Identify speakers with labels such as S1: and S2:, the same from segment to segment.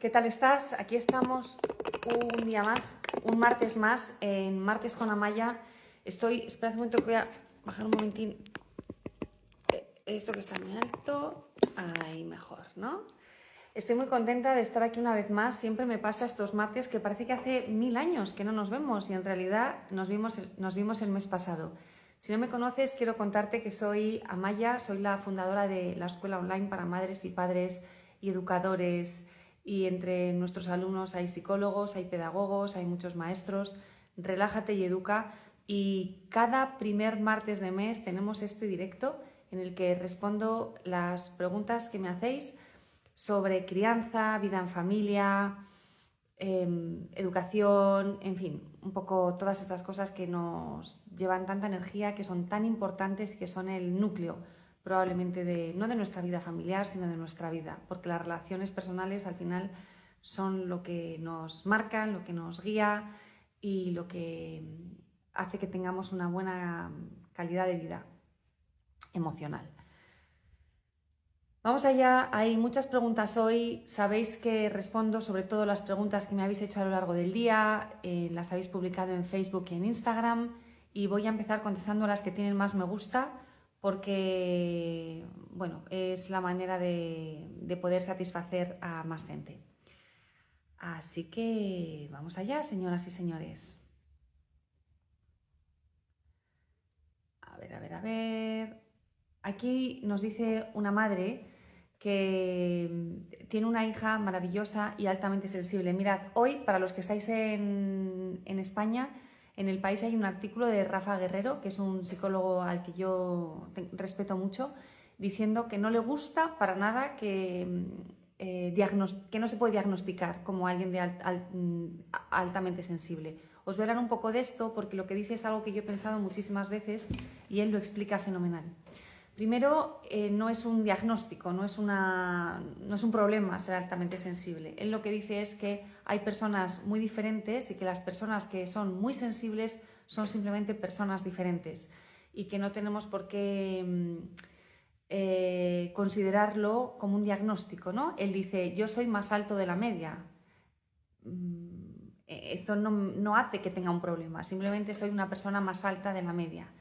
S1: ¿qué tal estás? Aquí estamos un día más, un martes más, en Martes con Amaya. Espera un momento que voy a bajar un momentín esto que está muy alto, ahí mejor, ¿no? Estoy muy contenta de estar aquí una vez más. Siempre me pasa estos martes que parece que hace 1000 años que no nos vemos y en realidad nos vimos el mes pasado. Si no me conoces, quiero contarte que soy Amaya, soy la fundadora de la escuela online para madres y padres y educadores, y entre nuestros alumnos hay psicólogos, hay pedagogos, hay muchos maestros. Relájate y educa, y cada primer martes de mes tenemos este directo en el que respondo las preguntas que me hacéis sobre crianza, vida en familia, educación, en fin, un poco todas estas cosas que nos llevan tanta energía, que son tan importantes y que son el núcleo probablemente no de nuestra vida familiar, sino de nuestra vida, porque las relaciones personales al final son lo que nos marcan, lo que nos guía y lo que hace que tengamos una buena calidad de vida emocional. Vamos allá, hay muchas preguntas hoy. Sabéis que respondo sobre todo las preguntas que me habéis hecho a lo largo del día, las habéis publicado en Facebook y en Instagram, y voy a empezar contestando las que tienen más me gusta, porque bueno, es la manera de poder satisfacer a más gente. Así que vamos allá, señoras y señores. A ver. Aquí nos dice una madre que tiene una hija maravillosa y altamente sensible. Mirad, hoy, para los que estáis en España, en El País hay un artículo de Rafa Guerrero, que es un psicólogo al que yo respeto mucho, diciendo que no le gusta para nada que no se puede diagnosticar como alguien altamente sensible. Os voy a hablar un poco de esto porque lo que dice es algo que yo he pensado muchísimas veces y él lo explica fenomenal. Primero, no es un diagnóstico, no es un problema ser altamente sensible. Él lo que dice es que hay personas muy diferentes y que las personas que son muy sensibles son simplemente personas diferentes y que no tenemos por qué considerarlo como un diagnóstico, ¿no? Él dice, yo soy más alto de la media. Esto no hace que tenga un problema, simplemente soy una persona más alta de la media.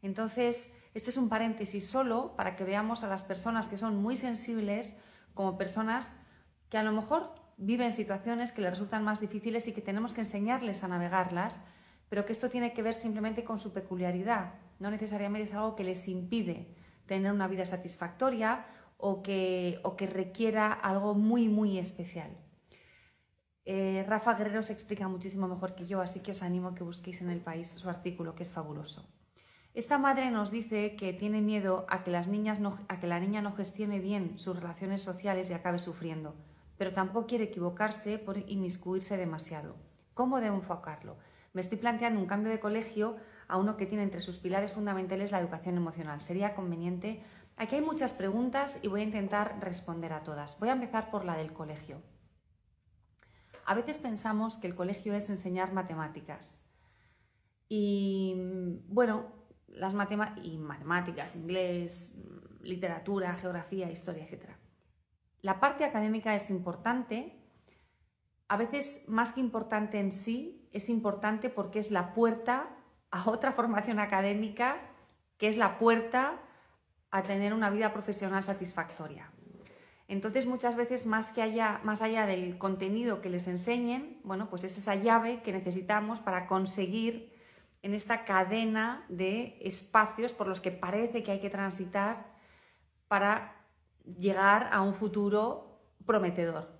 S1: Entonces, este es un paréntesis solo para que veamos a las personas que son muy sensibles como personas que a lo mejor viven situaciones que les resultan más difíciles y que tenemos que enseñarles a navegarlas, pero que esto tiene que ver simplemente con su peculiaridad, no necesariamente es algo que les impide tener una vida satisfactoria o que requiera algo muy, muy especial. Rafa Guerrero se explica muchísimo mejor que yo, así que os animo a que busquéis en El País su artículo, que es fabuloso. Esta madre nos dice que tiene miedo a que la niña no gestione bien sus relaciones sociales y acabe sufriendo, pero tampoco quiere equivocarse por inmiscuirse demasiado. ¿Cómo debo enfocarlo? Me estoy planteando un cambio de colegio a uno que tiene entre sus pilares fundamentales la educación emocional. ¿Sería conveniente? Aquí hay muchas preguntas y voy a intentar responder a todas. Voy a empezar por la del colegio. A veces pensamos que el colegio es enseñar matemáticas. Y bueno, matemáticas, inglés, literatura, geografía, historia, etc. La parte académica es importante, a veces más que importante en sí, es importante porque es la puerta a otra formación académica, que es la puerta a tener una vida profesional satisfactoria. Entonces, muchas veces, más allá del contenido que les enseñen, bueno, pues es esa llave que necesitamos para conseguir en esta cadena de espacios por los que parece que hay que transitar para llegar a un futuro prometedor.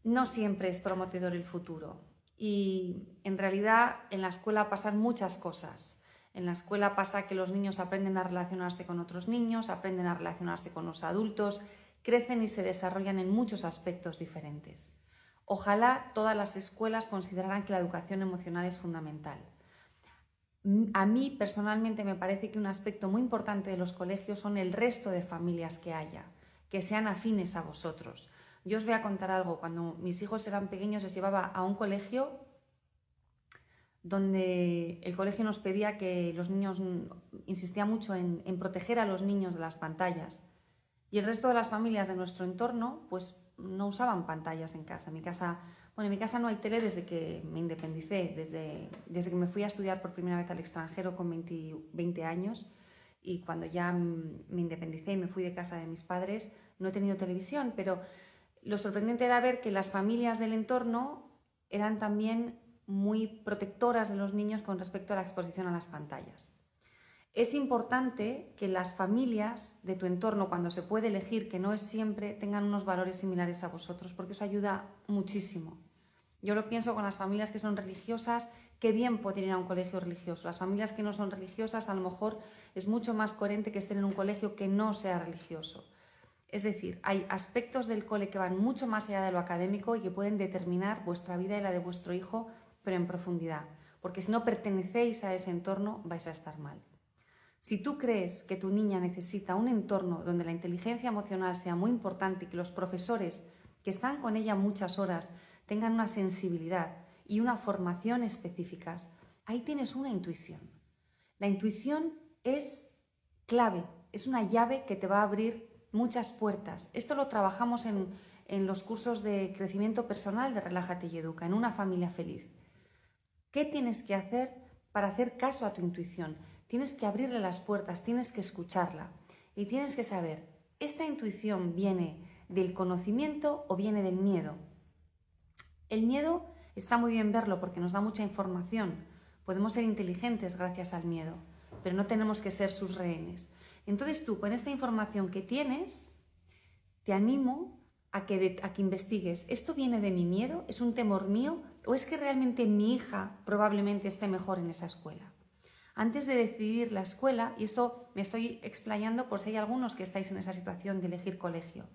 S1: No siempre es prometedor el futuro y en realidad en la escuela pasan muchas cosas. En la escuela pasa que los niños aprenden a relacionarse con otros niños, aprenden a relacionarse con los adultos, crecen y se desarrollan en muchos aspectos diferentes. Ojalá todas las escuelas consideraran que la educación emocional es fundamental. A mí personalmente me parece que un aspecto muy importante de los colegios son el resto de familias que haya, que sean afines a vosotros. Yo os voy a contar algo. Cuando mis hijos eran pequeños les llevaba a un colegio donde el colegio nos pedía que los niños, insistía mucho en proteger a los niños de las pantallas. Y el resto de las familias de nuestro entorno pues no usaban pantallas en casa. En mi casa no hay tele desde que me independicé, desde que me fui a estudiar por primera vez al extranjero con 20 años, y cuando ya me independicé y me fui de casa de mis padres, no he tenido televisión, pero lo sorprendente era ver que las familias del entorno eran también muy protectoras de los niños con respecto a la exposición a las pantallas. Es importante que las familias de tu entorno, cuando se puede elegir, que no es siempre, tengan unos valores similares a vosotros, porque eso ayuda muchísimo. Yo lo pienso con las familias que son religiosas, qué bien poder ir a un colegio religioso. Las familias que no son religiosas, a lo mejor es mucho más coherente que estén en un colegio que no sea religioso. Es decir, hay aspectos del cole que van mucho más allá de lo académico y que pueden determinar vuestra vida y la de vuestro hijo, pero en profundidad. Porque si no pertenecéis a ese entorno, vais a estar mal. Si tú crees que tu niña necesita un entorno donde la inteligencia emocional sea muy importante y que los profesores que están con ella muchas horas tengan una sensibilidad y una formación específicas, ahí tienes una intuición. La intuición es clave, es una llave que te va a abrir muchas puertas. Esto lo trabajamos en los cursos de crecimiento personal de Relájate y Educa, en Una familia feliz. ¿Qué tienes que hacer para hacer caso a tu intuición? Tienes que abrirle las puertas, tienes que escucharla y tienes que saber, ¿esta intuición viene del conocimiento o viene del miedo? El miedo está muy bien verlo porque nos da mucha información. Podemos ser inteligentes gracias al miedo, pero no tenemos que ser sus rehenes. Entonces tú, con esta información que tienes, te animo a que investigues. ¿Esto viene de mi miedo? ¿Es un temor mío? ¿O es que realmente mi hija probablemente esté mejor en esa escuela? Antes de decidir la escuela, y esto me estoy explayando por si hay algunos que estáis en esa situación de elegir colegio,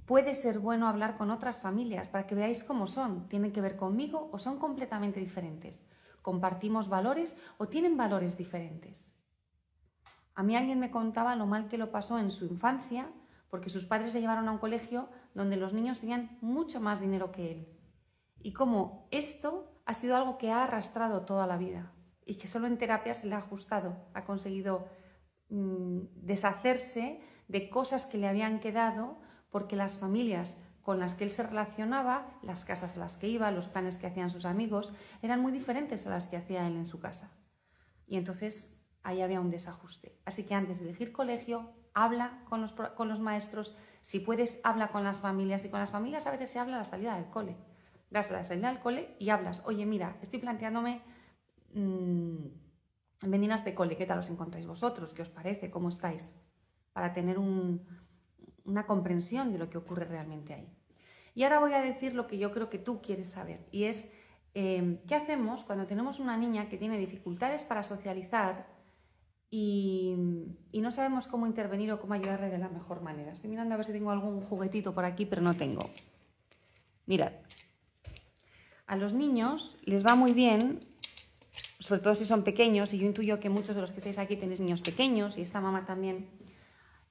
S1: puede ser bueno hablar con otras familias para que veáis cómo son. ¿Tienen que ver conmigo o son completamente diferentes? ¿Compartimos valores o tienen valores diferentes? A mí alguien me contaba lo mal que lo pasó en su infancia porque sus padres le llevaron a un colegio donde los niños tenían mucho más dinero que él. Y cómo esto ha sido algo que ha arrastrado toda la vida y que solo en terapia se le ha ajustado, ha conseguido deshacerse de cosas que le habían quedado porque las familias con las que él se relacionaba, las casas a las que iba, los planes que hacían sus amigos, eran muy diferentes a las que hacía él en su casa. Y entonces ahí había un desajuste. Así que antes de elegir colegio, habla con los maestros, si puedes, habla con las familias, y con las familias a veces se habla a la salida del cole. Das la salida del cole y hablas, oye, mira, estoy planteándome meninas de cole, ¿qué tal os encontráis vosotros? ¿Qué os parece? ¿Cómo estáis? Para tener una comprensión de lo que ocurre realmente ahí. Y ahora voy a decir lo que yo creo que tú quieres saber, y es ¿qué hacemos cuando tenemos una niña que tiene dificultades para socializar y no sabemos cómo intervenir o cómo ayudarle de la mejor manera? Estoy mirando a ver si tengo algún juguetito por aquí, pero no tengo. Mirad, a los niños les va muy bien, sobre todo si son pequeños, y yo intuyo que muchos de los que estáis aquí tenéis niños pequeños, y esta mamá también,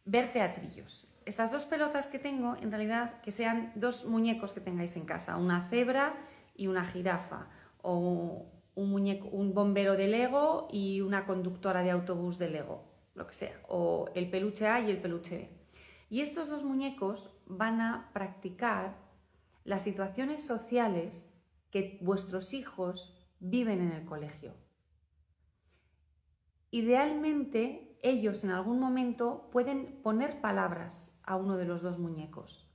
S1: ver teatrillos. Estas dos pelotas que tengo, en realidad, que sean dos muñecos que tengáis en casa, una cebra y una jirafa, o un bombero de Lego y una conductora de autobús de Lego, lo que sea, o el peluche A y el peluche B. Y estos dos muñecos van a practicar las situaciones sociales que vuestros hijos viven en el colegio. Idealmente, ellos en algún momento pueden poner palabras a uno de los dos muñecos.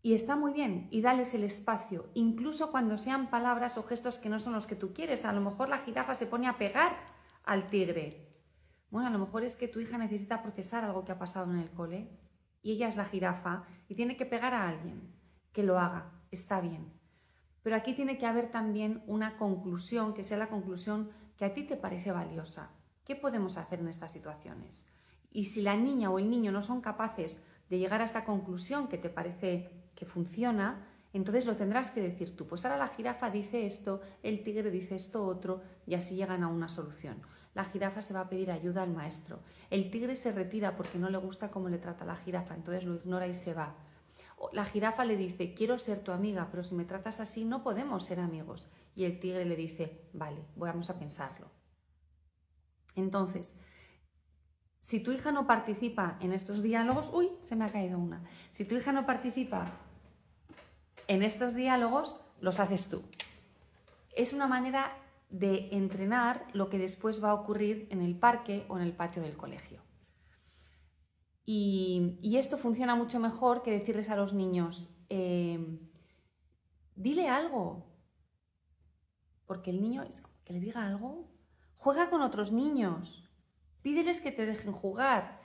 S1: Y está muy bien, y dales el espacio, incluso cuando sean palabras o gestos que no son los que tú quieres. A lo mejor la jirafa se pone a pegar al tigre. Bueno, a lo mejor es que tu hija necesita procesar algo que ha pasado en el cole y ella es la jirafa y tiene que pegar a alguien. Que lo haga, está bien. Pero aquí tiene que haber también una conclusión, que sea la conclusión que a ti te parece valiosa. ¿Qué podemos hacer en estas situaciones? Y si la niña o el niño no son capaces de llegar a esta conclusión que te parece que funciona, entonces lo tendrás que decir tú. Pues ahora la jirafa dice esto, el tigre dice esto otro, y así llegan a una solución. La jirafa se va a pedir ayuda al maestro. El tigre se retira porque no le gusta cómo le trata la jirafa, entonces lo ignora y se va. La jirafa le dice, quiero ser tu amiga, pero si me tratas así no podemos ser amigos. Y el tigre le dice, vale, vamos a pensarlo. Entonces, Si tu hija no participa en estos diálogos, ¡uy! Se me ha caído una. Si tu hija no participa en estos diálogos, los haces tú. Es una manera de entrenar lo que después va a ocurrir en el parque o en el patio del colegio. Y esto funciona mucho mejor que decirles a los niños, dile algo, porque el niño es como que le diga algo, juega con otros niños, pídeles que te dejen jugar.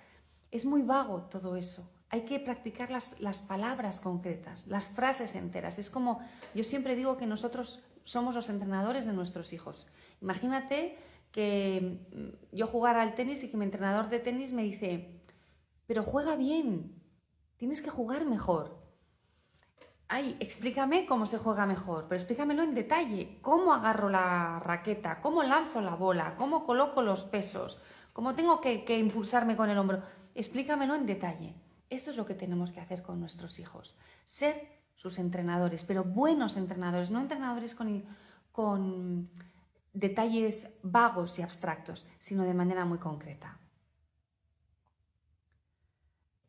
S1: Es muy vago todo eso. Hay que practicar las palabras concretas, las frases enteras. Es como, yo siempre digo que nosotros somos los entrenadores de nuestros hijos. Imagínate que yo jugara al tenis y que mi entrenador de tenis me dice, pero juega bien, tienes que jugar mejor. Ay, explícame cómo se juega mejor, pero explícamelo en detalle. ¿Cómo agarro la raqueta? ¿Cómo lanzo la bola? ¿Cómo coloco los pesos? ¿Cómo tengo que impulsarme con el hombro? Explícamelo en detalle. Esto es lo que tenemos que hacer con nuestros hijos. Ser sus entrenadores, pero buenos entrenadores, no entrenadores con detalles vagos y abstractos, sino de manera muy concreta.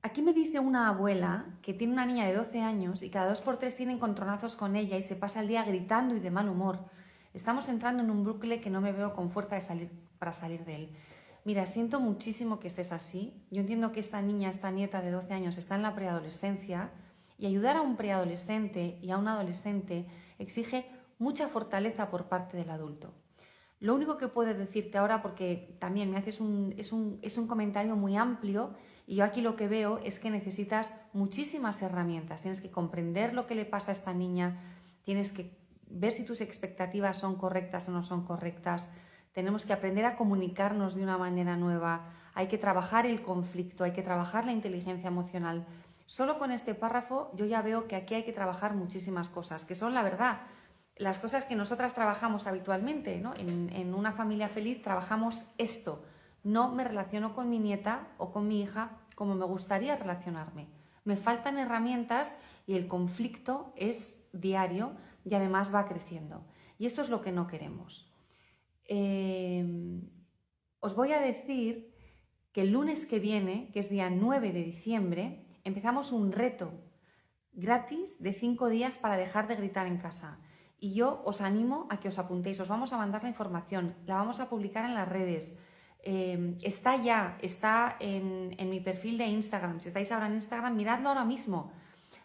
S1: Aquí me dice una abuela que tiene una niña de 12 años y cada 2 por 3 tiene encontronazos con ella y se pasa el día gritando y de mal humor. Estamos entrando en un bucle que no me veo con fuerza para salir de él. Mira, siento muchísimo que estés así. Yo entiendo que esta niña, esta nieta de 12 años está en la preadolescencia y ayudar a un preadolescente y a un adolescente exige mucha fortaleza por parte del adulto. Lo único que puedo decirte ahora, porque también me haces es un comentario muy amplio y yo aquí lo que veo es que necesitas muchísimas herramientas. Tienes que comprender lo que le pasa a esta niña, tienes que ver si tus expectativas son correctas o no son correctas. Tenemos que aprender a comunicarnos de una manera nueva, hay que trabajar el conflicto, hay que trabajar la inteligencia emocional. Solo con este párrafo yo ya veo que aquí hay que trabajar muchísimas cosas, que son la verdad, las cosas que nosotras trabajamos habitualmente, ¿no? En una familia feliz trabajamos esto. No me relaciono con mi nieta o con mi hija como me gustaría relacionarme. Me faltan herramientas y el conflicto es diario y además va creciendo. Y esto es lo que no queremos. Os voy a decir que el lunes que viene, que es día 9 de diciembre, empezamos un reto gratis de 5 días para dejar de gritar en casa. Y yo os animo a que os apuntéis, os vamos a mandar la información, la vamos a publicar en las redes. Está en mi perfil de Instagram. Si estáis ahora en Instagram, miradlo ahora mismo.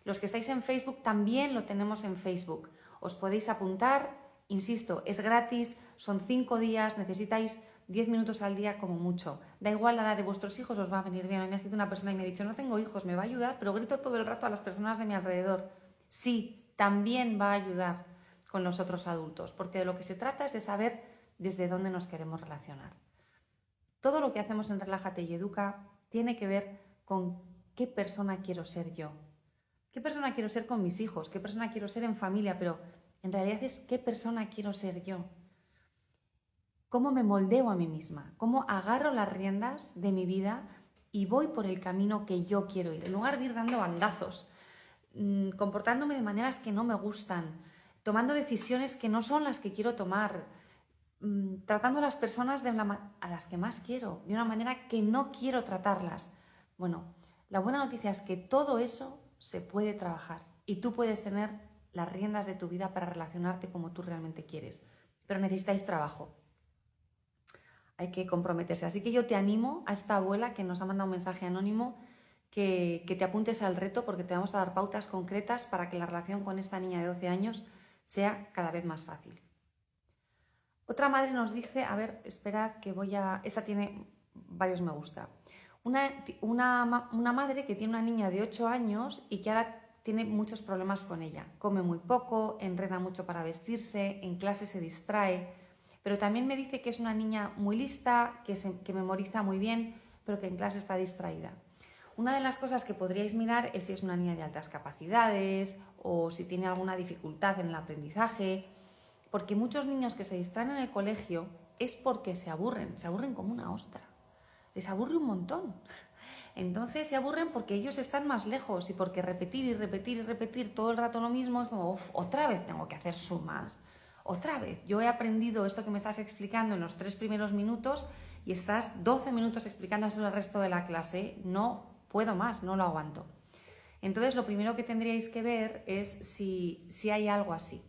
S1: Los que estáis en Facebook también lo tenemos en Facebook. Os podéis apuntar, insisto, es gratis, son 5 días, necesitáis 10 minutos al día como mucho. Da igual la edad de vuestros hijos, os va a venir bien. A mí me ha escrito una persona y me ha dicho, no tengo hijos, me va a ayudar, pero grito todo el rato a las personas de mi alrededor. Sí, también va a ayudar con los otros adultos, porque de lo que se trata es de saber desde dónde nos queremos relacionar. Todo lo que hacemos en Relájate y Educa tiene que ver con qué persona quiero ser yo. ¿Qué persona quiero ser con mis hijos? ¿Qué persona quiero ser en familia? Pero en realidad es qué persona quiero ser yo. ¿Cómo me moldeo a mí misma? ¿Cómo agarro las riendas de mi vida y voy por el camino que yo quiero ir? En lugar de ir dando bandazos, comportándome de maneras que no me gustan, tomando decisiones que no son las que quiero tomar, tratando a las personas a las que más quiero, de una manera que no quiero tratarlas. Bueno, la buena noticia es que todo eso se puede trabajar y tú puedes tener las riendas de tu vida para relacionarte como tú realmente quieres, pero necesitáis trabajo. Hay que comprometerse. Así que yo te animo a esta abuela que nos ha mandado un mensaje anónimo que te apuntes al reto porque te vamos a dar pautas concretas para que la relación con esta niña de 12 años sea cada vez más fácil. Otra madre nos dice, a ver, esperad que esta tiene varios me gusta. Una madre que tiene una niña de 8 años y que ahora tiene muchos problemas con ella. Come muy poco, enreda mucho para vestirse, en clase se distrae, pero también me dice que es una niña muy lista, que memoriza muy bien, pero que en clase está distraída. Una de las cosas que podríais mirar es si es una niña de altas capacidades o si tiene alguna dificultad en el aprendizaje, porque muchos niños que se distraen en el colegio es porque se aburren como una ostra. Les aburre un montón. Entonces se aburren porque ellos están más lejos y porque repetir y repetir y repetir todo el rato lo mismo es como, otra vez tengo que hacer sumas, otra vez. Yo he aprendido esto que me estás explicando en los 3 primeros minutos y estás 12 minutos explicándoselo al resto de la clase, no puedo más, no lo aguanto. Entonces, lo primero que tendríais que ver es si hay algo así.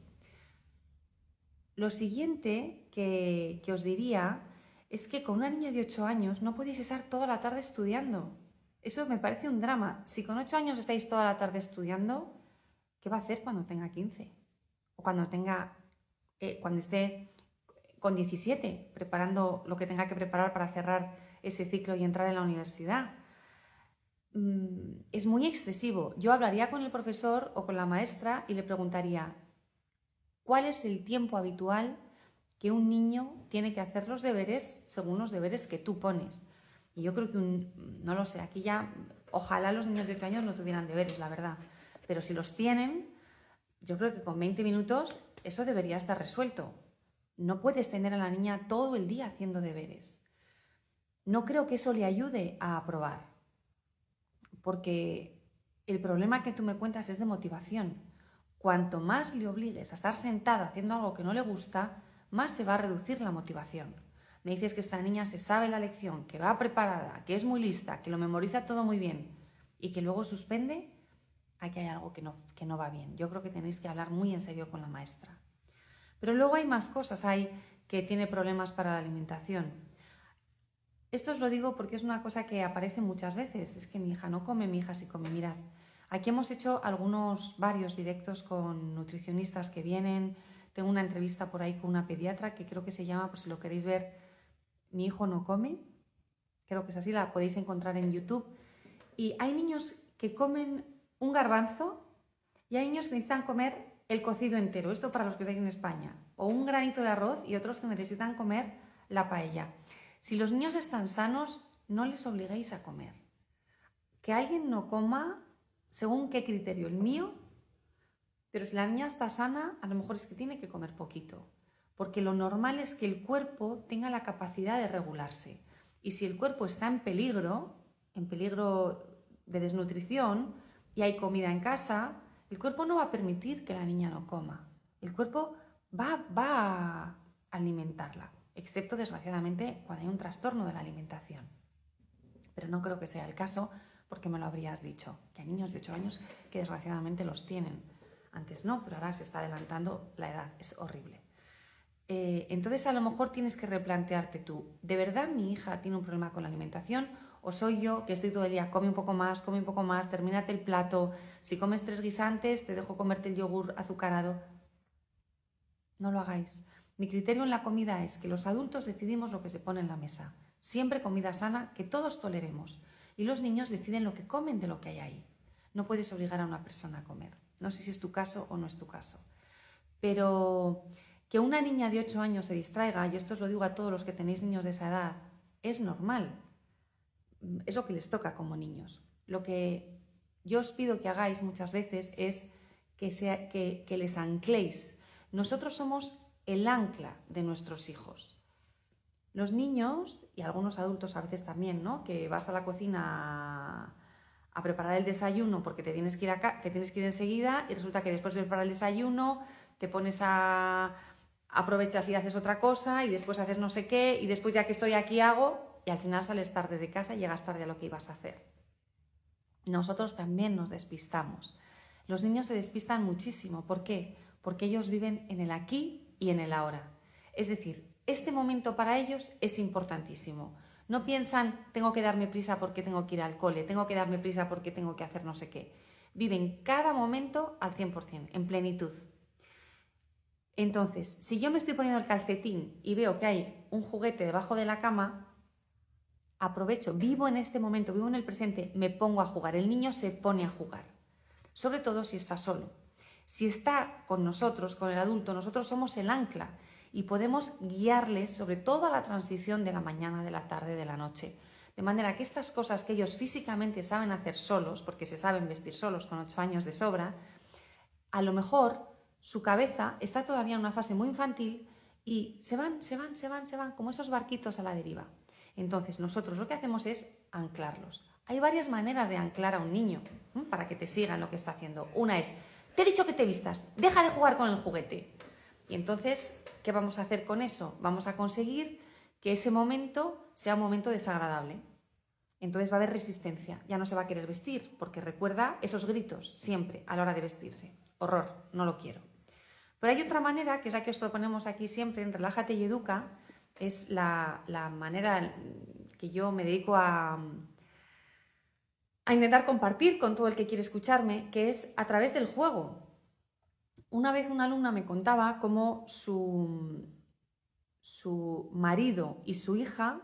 S1: Lo siguiente que os diría es que con una niña de 8 años no podéis estar toda la tarde estudiando. Eso me parece un drama. Si con 8 años estáis toda la tarde estudiando, ¿qué va a hacer cuando tenga 15? O cuando esté con 17, preparando lo que tenga que preparar para cerrar ese ciclo y entrar en la universidad. Es muy excesivo. Yo hablaría con el profesor o con la maestra y le preguntaría, ¿cuál es el tiempo habitual que un niño tiene que hacer los deberes según los deberes que tú pones? Y yo creo que no lo sé, aquí ya, ojalá los niños de 8 años no tuvieran deberes, la verdad. Pero si los tienen, yo creo que con 20 minutos eso debería estar resuelto. No puedes tener a la niña todo el día haciendo deberes. No creo que eso le ayude a aprobar, porque el problema que tú me cuentas es de motivación. Cuanto más le obligues a estar sentada haciendo algo que no le gusta, más se va a reducir la motivación. Me dices que esta niña se sabe la lección, que va preparada, que es muy lista, que lo memoriza todo muy bien y que luego suspende, aquí hay algo que no va bien. Yo creo que tenéis que hablar muy en serio con la maestra. Pero luego hay más cosas, hay que tiene problemas para la alimentación. Esto os lo digo porque es una cosa que aparece muchas veces, es que mi hija no come, mi hija sí come. Mirad, aquí hemos hecho varios directos con nutricionistas que vienen, tengo una entrevista por ahí con una pediatra que creo que se llama, por si lo queréis ver, Mi hijo no come, creo que es así, la podéis encontrar en YouTube. Y hay niños que comen un garbanzo y hay niños que necesitan comer el cocido entero, esto para los que estáis en España, o un granito de arroz y otros que necesitan comer la paella. Si los niños están sanos, no les obliguéis a comer. Que alguien no coma, según qué criterio, el mío, pero si la niña está sana, a lo mejor es que tiene que comer poquito, porque lo normal es que el cuerpo tenga la capacidad de regularse. Y si el cuerpo está en peligro de desnutrición, y hay comida en casa, el cuerpo no va a permitir que la niña no coma. El cuerpo va a alimentarla, excepto desgraciadamente cuando hay un trastorno de la alimentación. Pero no creo que sea el caso porque me lo habrías dicho, que hay niños de 8 años que desgraciadamente los tienen. Antes no, pero ahora se está adelantando la edad, es horrible. Entonces a lo mejor tienes que replantearte tú, ¿de verdad mi hija tiene un problema con la alimentación? ¿O soy yo que estoy todo el día, come un poco más, termínate el plato, si comes 3 guisantes te dejo comerte el yogur azucarado? No lo hagáis. Mi criterio en la comida es que los adultos decidimos lo que se pone en la mesa, siempre comida sana que todos toleremos, y los niños deciden lo que comen de lo que hay ahí. No puedes obligar a una persona a comer. No sé si es tu caso o no es tu caso. Pero que una niña de 8 años se distraiga, y esto os lo digo a todos los que tenéis niños de esa edad, es normal. Es lo que les toca como niños. Lo que yo os pido que hagáis muchas veces es que les ancléis. Nosotros somos el ancla de nuestros hijos. Los niños, y algunos adultos a veces también, ¿no? Que vas a la cocina a preparar el desayuno porque te tienes que ir enseguida y resulta que después de preparar el desayuno te pones aprovechas y haces otra cosa y después haces no sé qué y después ya que estoy aquí hago y al final sales tarde de casa y llegas tarde a lo que ibas a hacer. Nosotros también nos despistamos. Los niños se despistan muchísimo. ¿Por qué? Porque ellos viven en el aquí y en el ahora. Es decir, este momento para ellos es importantísimo. No piensan, tengo que darme prisa porque tengo que ir al cole, tengo que darme prisa porque tengo que hacer no sé qué. Viven cada momento al 100%, en plenitud. Entonces, si yo me estoy poniendo el calcetín y veo que hay un juguete debajo de la cama, aprovecho, vivo en este momento, vivo en el presente, me pongo a jugar. El niño se pone a jugar, sobre todo si está solo. Si está con nosotros, con el adulto, nosotros somos el ancla y podemos guiarles sobre toda la transición de la mañana, de la tarde, de la noche. De manera que estas cosas que ellos físicamente saben hacer solos, porque se saben vestir solos con 8 años de sobra, a lo mejor su cabeza está todavía en una fase muy infantil y se van, como esos barquitos a la deriva. Entonces nosotros lo que hacemos es anclarlos. Hay varias maneras de anclar a un niño para que te siga en lo que está haciendo. Una es, te he dicho que te vistas, deja de jugar con el juguete. Y entonces, ¿qué vamos a hacer con eso? Vamos a conseguir que ese momento sea un momento desagradable. Entonces va a haber resistencia, ya no se va a querer vestir, porque recuerda esos gritos siempre a la hora de vestirse. Horror, no lo quiero. Pero hay otra manera, que es la que os proponemos aquí siempre en Relájate y Educa, es la manera que yo me dedico a intentar compartir con todo el que quiere escucharme, que es a través del juego. Una vez una alumna me contaba cómo su marido y su hija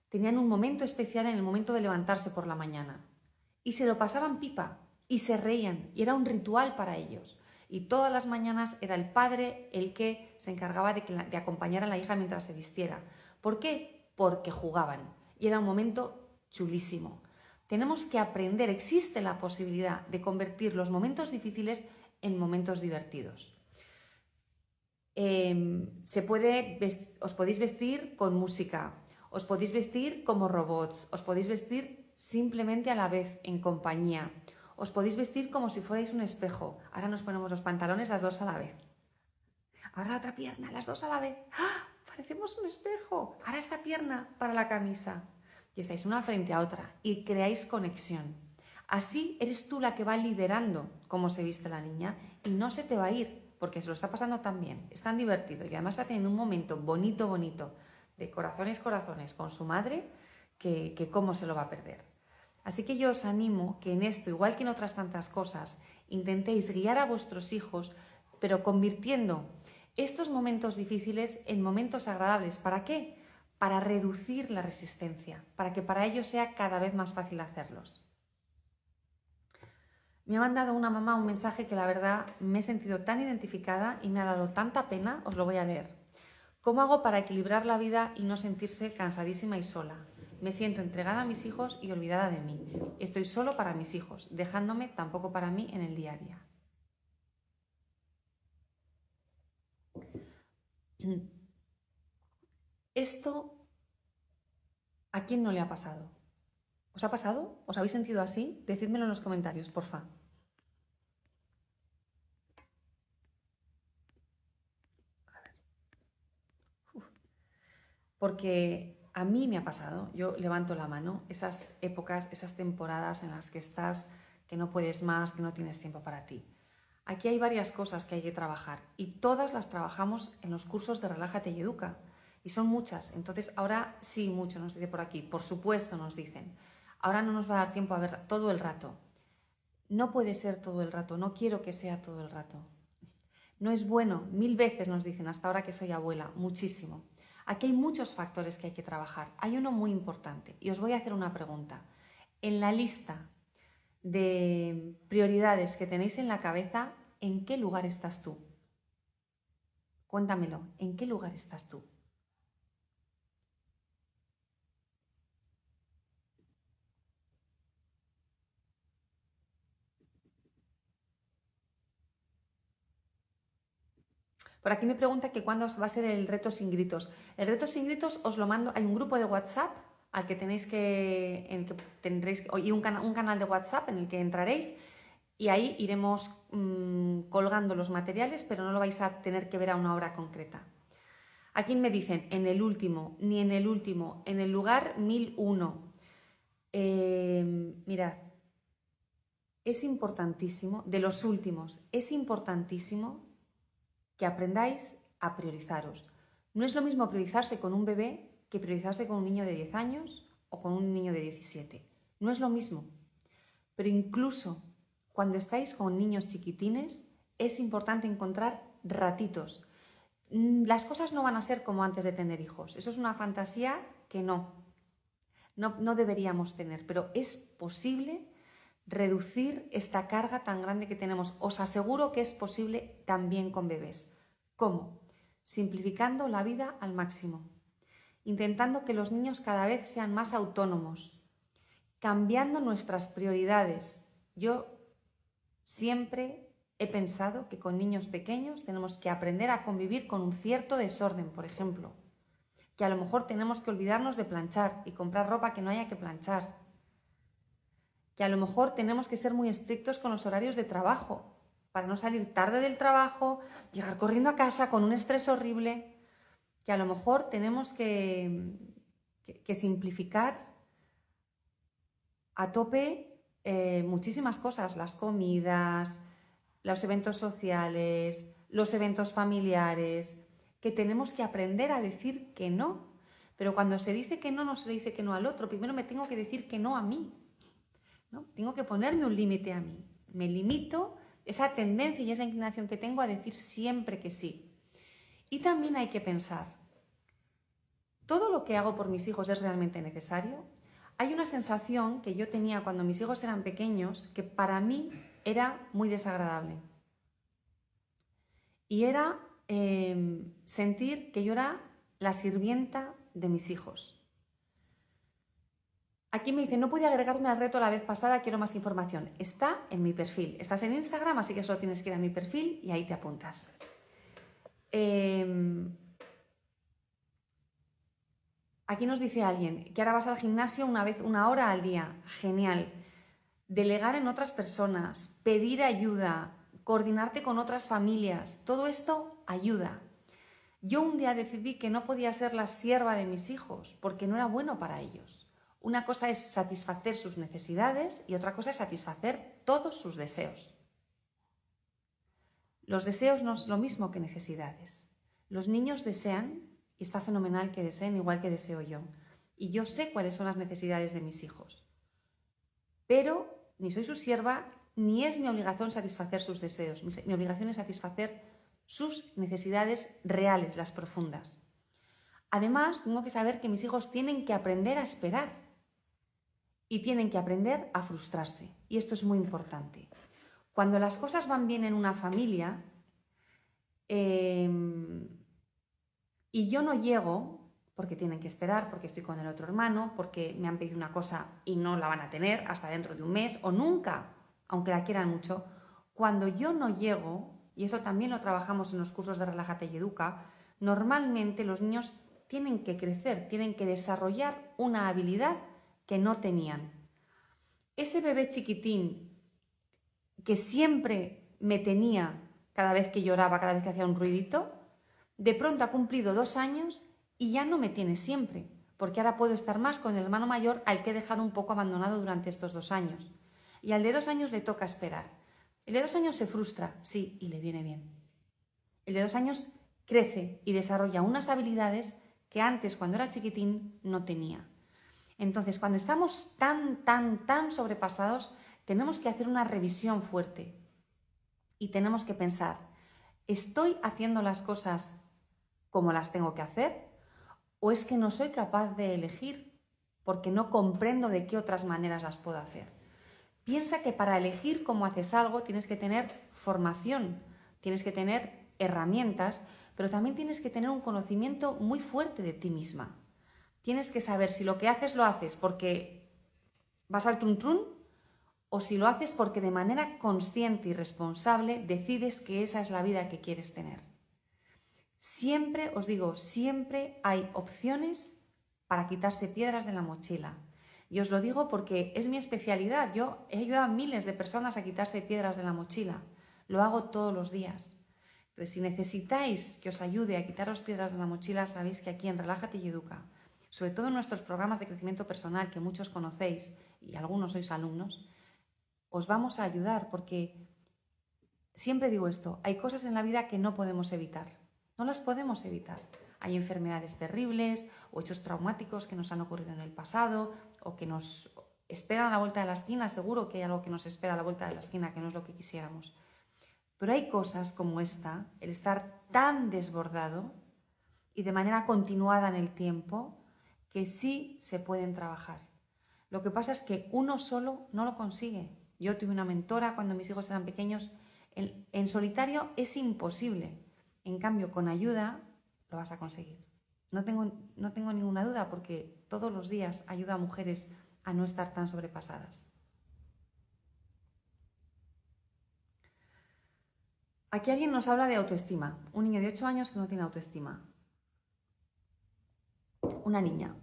S1: tenían un momento especial en el momento de levantarse por la mañana y se lo pasaban pipa y se reían y era un ritual para ellos. Y todas las mañanas era el padre el que se encargaba de acompañar a la hija mientras se vistiera. ¿Por qué? Porque jugaban y era un momento chulísimo. Tenemos que aprender, existe la posibilidad de convertir los momentos difíciles en momentos divertidos. Os podéis vestir con música, os podéis vestir como robots, os podéis vestir simplemente a la vez, en compañía. Os podéis vestir como si fuerais un espejo. Ahora nos ponemos los pantalones las dos a la vez. Ahora la otra pierna, las dos a la vez. ¡Ah! Parecemos un espejo. Ahora esta pierna para la camisa. Y estáis una frente a otra y creáis conexión. Así eres tú la que va liderando cómo se viste la niña y no se te va a ir porque se lo está pasando tan bien, es tan divertido y además está teniendo un momento bonito de corazones con su madre que cómo se lo va a perder. Así que yo os animo que en esto, igual que en otras tantas cosas, intentéis guiar a vuestros hijos, pero convirtiendo estos momentos difíciles en momentos agradables. ¿Para qué? Para reducir la resistencia, para que para ellos sea cada vez más fácil hacerlos. Me ha mandado una mamá un mensaje que la verdad me he sentido tan identificada y me ha dado tanta pena, os lo voy a leer. ¿Cómo hago para equilibrar la vida y no sentirse cansadísima y sola? Me siento entregada a mis hijos y olvidada de mí. Estoy solo para mis hijos, dejándome tampoco para mí en el día a día. Esto, ¿a quién no le ha pasado? ¿Os ha pasado? ¿Os habéis sentido así? Decídmelo en los comentarios, porfa. Porque a mí me ha pasado, yo levanto la mano, esas épocas, esas temporadas en las que estás, que no puedes más, que no tienes tiempo para ti. Aquí hay varias cosas que hay que trabajar y todas las trabajamos en los cursos de Relájate y Educa. Y son muchas, entonces ahora sí, mucho nos dice por aquí, por supuesto nos dicen. Ahora no nos va a dar tiempo a ver todo el rato. No puede ser todo el rato, no quiero que sea todo el rato. No es bueno, 1000 veces nos dicen hasta ahora que soy abuela, muchísimo. Aquí hay muchos factores que hay que trabajar. Hay uno muy importante y os voy a hacer una pregunta. En la lista de prioridades que tenéis en la cabeza, ¿en qué lugar estás tú? Cuéntamelo, ¿en qué lugar estás tú? Por aquí me pregunta que cuándo va a ser el reto sin gritos. El reto sin gritos os lo mando, hay un grupo de WhatsApp al que tenéis tendréis, y un canal de WhatsApp en el que entraréis y ahí iremos colgando los materiales, pero no lo vais a tener que ver a una hora concreta. Aquí me dicen, en el último, ni en el último, en el lugar 1001. Mirad, es importantísimo, de los últimos, es importantísimo que aprendáis a priorizaros. No es lo mismo priorizarse con un bebé que priorizarse con un niño de 10 años o con un niño de 17. No es lo mismo. Pero incluso cuando estáis con niños chiquitines, es importante encontrar ratitos. Las cosas no van a ser como antes de tener hijos. Eso es una fantasía que no deberíamos tener, pero es posible reducir esta carga tan grande que tenemos. Os aseguro que es posible también con bebés. ¿Cómo? Simplificando la vida al máximo, intentando que los niños cada vez sean más autónomos, cambiando nuestras prioridades. Yo siempre he pensado que con niños pequeños tenemos que aprender a convivir con un cierto desorden, por ejemplo, que a lo mejor tenemos que olvidarnos de planchar y comprar ropa que no haya que planchar, que a lo mejor tenemos que ser muy estrictos con los horarios de trabajo, para no salir tarde del trabajo, llegar corriendo a casa con un estrés horrible. que a lo mejor tenemos que simplificar a tope muchísimas cosas, las comidas, los eventos sociales, los eventos familiares, que tenemos que aprender a decir que no. Pero cuando se dice que no, no se le dice que no al otro. Primero me tengo que decir que no a mí, ¿no? Tengo que ponerme un límite a mí. Me limito esa tendencia y esa inclinación que tengo a decir siempre que sí. Y también hay que pensar, ¿todo lo que hago por mis hijos es realmente necesario? Hay una sensación que yo tenía cuando mis hijos eran pequeños que para mí era muy desagradable. Y era sentir que yo era la sirvienta de mis hijos. Aquí me dice, no pude agregarme al reto la vez pasada, quiero más información. Está en mi perfil. Estás en Instagram, así que solo tienes que ir a mi perfil y ahí te apuntas. Aquí nos dice alguien que ahora vas al gimnasio una hora al día. Genial. Delegar en otras personas, pedir ayuda, coordinarte con otras familias, todo esto ayuda. Yo un día decidí que no podía ser la sierva de mis hijos porque no era bueno para ellos. Una cosa es satisfacer sus necesidades y otra cosa es satisfacer todos sus deseos. Los deseos no es lo mismo que necesidades. Los niños desean, y está fenomenal que deseen igual que deseo yo. Y yo sé cuáles son las necesidades de mis hijos. Pero ni soy su sierva, ni es mi obligación satisfacer sus deseos. Mi obligación es satisfacer sus necesidades reales, las profundas. Además, tengo que saber que mis hijos tienen que aprender a esperar y tienen que aprender a frustrarse. Y esto es muy importante. Cuando las cosas van bien en una familia y yo no llego, porque tienen que esperar, porque estoy con el otro hermano, porque me han pedido una cosa y no la van a tener hasta dentro de un mes o nunca, aunque la quieran mucho, cuando yo no llego, y eso también lo trabajamos en los cursos de Relájate y Educa, normalmente los niños tienen que crecer, tienen que desarrollar una habilidad que no tenían. Ese bebé chiquitín que siempre me tenía cada vez que lloraba, cada vez que hacía un ruidito, de pronto ha cumplido 2 años y ya no me tiene siempre, porque ahora puedo estar más con el hermano mayor al que he dejado un poco abandonado durante estos 2 años. Y al de 2 años le toca esperar. El de 2 años se frustra, sí, y le viene bien. El de 2 años crece y desarrolla unas habilidades que antes, cuando era chiquitín, no tenía. Entonces, cuando estamos tan sobrepasados, tenemos que hacer una revisión fuerte y tenemos que pensar, ¿estoy haciendo las cosas como las tengo que hacer? ¿O es que no soy capaz de elegir porque no comprendo de qué otras maneras las puedo hacer? Piensa que para elegir cómo haces algo tienes que tener formación, tienes que tener herramientas, pero también tienes que tener un conocimiento muy fuerte de ti misma. Tienes que saber si lo que haces lo haces porque vas al trun trun o si lo haces porque de manera consciente y responsable decides que esa es la vida que quieres tener. Siempre, os digo, siempre hay opciones para quitarse piedras de la mochila. Y os lo digo porque es mi especialidad. Yo he ayudado a miles de personas a quitarse piedras de la mochila. Lo hago todos los días. Entonces, si necesitáis que os ayude a quitaros piedras de la mochila, sabéis que aquí en Relájate y Educa, sobre todo en nuestros programas de crecimiento personal que muchos conocéis y algunos sois alumnos, os vamos a ayudar porque siempre digo esto, hay cosas en la vida que no podemos evitar. No las podemos evitar. Hay enfermedades terribles o hechos traumáticos que nos han ocurrido en el pasado o que nos esperan a la vuelta de la esquina. Seguro que hay algo que nos espera a la vuelta de la esquina que no es lo que quisiéramos. Pero hay cosas como esta, el estar tan desbordado y de manera continuada en el tiempo, que sí se pueden trabajar. Lo que pasa es que uno solo no lo consigue. Yo tuve una mentora cuando mis hijos eran pequeños. En solitario es imposible. En cambio, con ayuda lo vas a conseguir. No tengo ninguna duda porque todos los días ayudo a mujeres a no estar tan sobrepasadas. Aquí alguien nos habla de autoestima. Un niño de 8 años que no tiene autoestima. Una niña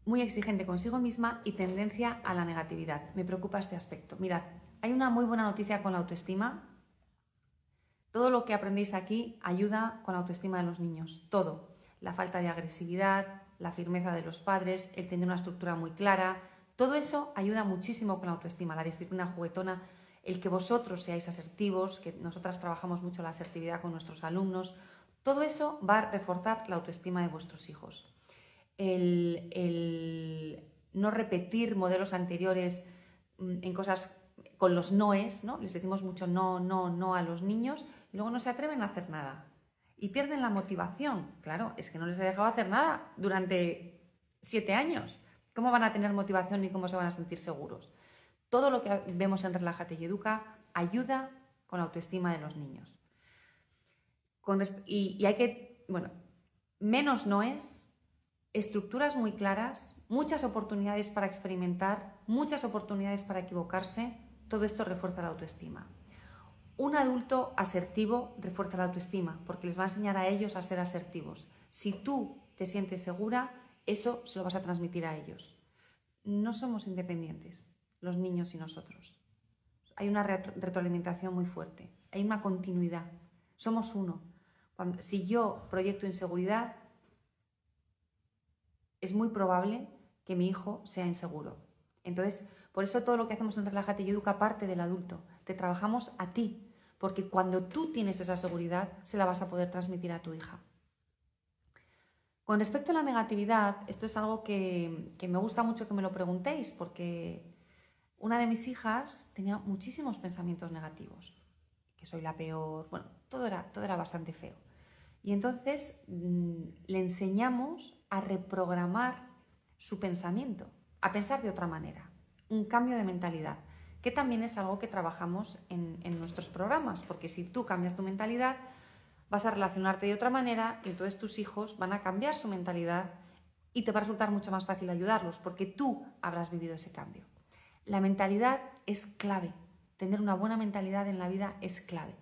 S1: muy exigente consigo misma y tendencia a la negatividad. Me preocupa este aspecto. Mirad, hay una muy buena noticia con la autoestima. Todo lo que aprendéis aquí ayuda con la autoestima de los niños, todo. la falta de agresividad, la firmeza de los padres, el tener una estructura muy clara. Todo eso ayuda muchísimo con la autoestima, la disciplina juguetona, el que vosotros seáis asertivos, que nosotras trabajamos mucho la asertividad con nuestros alumnos. Todo eso va a reforzar la autoestima de vuestros hijos. El no repetir modelos anteriores en cosas con los noes, ¿no? Les decimos mucho no, no, no a los niños y luego no se atreven a hacer nada. Y pierden la motivación. Claro, es que no les he dejado hacer nada durante 7 años. ¿Cómo van a tener motivación y cómo se van a sentir seguros? Todo lo que vemos en Relájate y Educa ayuda con la autoestima de los niños. Y hay que, bueno, menos noes, estructuras muy claras, muchas oportunidades para experimentar, muchas oportunidades para equivocarse, todo esto refuerza la autoestima. Un adulto asertivo refuerza la autoestima porque les va a enseñar a ellos a ser asertivos. Si tú te sientes segura, eso se lo vas a transmitir a ellos. No somos independientes, los niños y nosotros. Hay una retroalimentación muy fuerte, hay una continuidad, somos uno. Si yo proyecto inseguridad, es muy probable que mi hijo sea inseguro. Entonces, por eso todo lo que hacemos en Relájate y Educa parte del adulto. Te trabajamos a ti, porque cuando tú tienes esa seguridad, se la vas a poder transmitir a tu hija. Con respecto a la negatividad, esto es algo que me gusta mucho que me lo preguntéis, porque una de mis hijas tenía muchísimos pensamientos negativos, que soy la peor, bueno, todo era bastante feo. Y entonces le enseñamos a reprogramar su pensamiento, a pensar de otra manera, un cambio de mentalidad, que también es algo que trabajamos en nuestros programas, porque si tú cambias tu mentalidad, vas a relacionarte de otra manera y entonces tus hijos van a cambiar su mentalidad y te va a resultar mucho más fácil ayudarlos, porque tú habrás vivido ese cambio. La mentalidad es clave, tener una buena mentalidad en la vida es clave.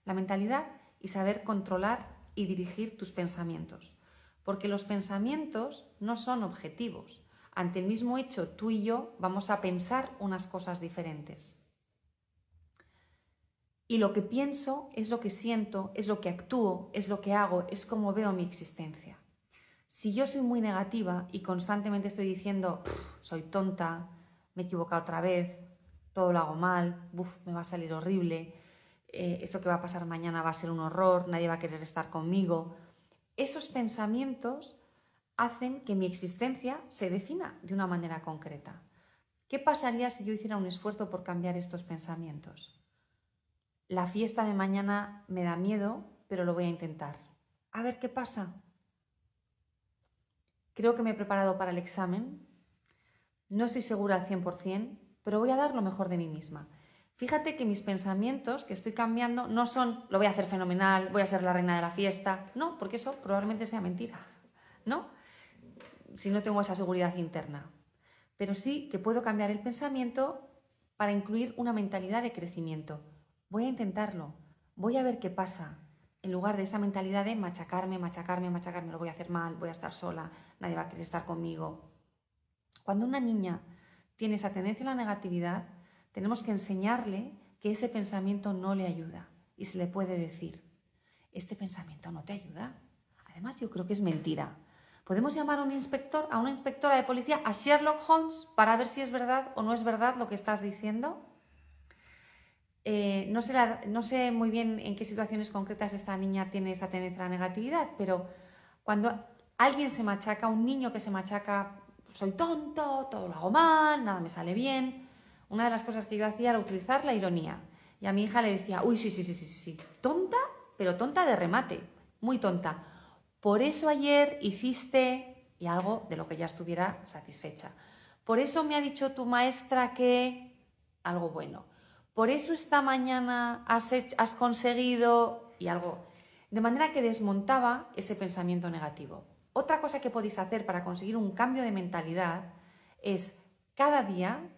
S1: La mentalidad y saber controlar y dirigir tus pensamientos, porque los pensamientos no son objetivos. Ante el mismo hecho, tú y yo vamos a pensar unas cosas diferentes. Y lo que pienso es lo que siento, es lo que actúo, es lo que hago, es como veo mi existencia. Si yo soy muy negativa y constantemente estoy diciendo, soy tonta, me he equivocado otra vez, todo lo hago mal, me va a salir horrible, esto que va a pasar mañana va a ser un horror, nadie va a querer estar conmigo. Esos pensamientos hacen que mi existencia se defina de una manera concreta. ¿Qué pasaría si yo hiciera un esfuerzo por cambiar estos pensamientos? La fiesta de mañana me da miedo, pero lo voy a intentar. A ver qué pasa. Creo que me he preparado para el examen. No estoy segura al 100%, pero voy a dar lo mejor de mí misma. Fíjate que mis pensamientos que estoy cambiando no son lo voy a hacer fenomenal, voy a ser la reina de la fiesta. No, porque eso probablemente sea mentira, ¿no? Si no tengo esa seguridad interna. Pero sí que puedo cambiar el pensamiento para incluir una mentalidad de crecimiento. Voy a intentarlo, voy a ver qué pasa. En lugar de esa mentalidad de machacarme, lo voy a hacer mal, voy a estar sola, nadie va a querer estar conmigo. Cuando una niña tiene esa tendencia a la negatividad, tenemos que enseñarle que ese pensamiento no le ayuda y se le puede decir, este pensamiento no te ayuda. Además, yo creo que es mentira. ¿Podemos llamar a un inspector, a una inspectora de policía, a Sherlock Holmes, para ver si es verdad o no es verdad lo que estás diciendo? No sé muy bien en qué situaciones concretas esta niña tiene esa tendencia a la negatividad, pero cuando alguien se machaca, un niño que se machaca, soy tonto, todo lo hago mal, nada me sale bien, una de las cosas que yo hacía era utilizar la ironía. Y a mi hija le decía, uy, sí, tonta, pero tonta de remate, muy tonta. Por eso ayer hiciste, y algo de lo que ya estuviera satisfecha. Por eso me ha dicho tu maestra que, algo bueno. Por eso esta mañana has conseguido, y algo. De manera que desmontaba ese pensamiento negativo. Otra cosa que podéis hacer para conseguir un cambio de mentalidad es cada día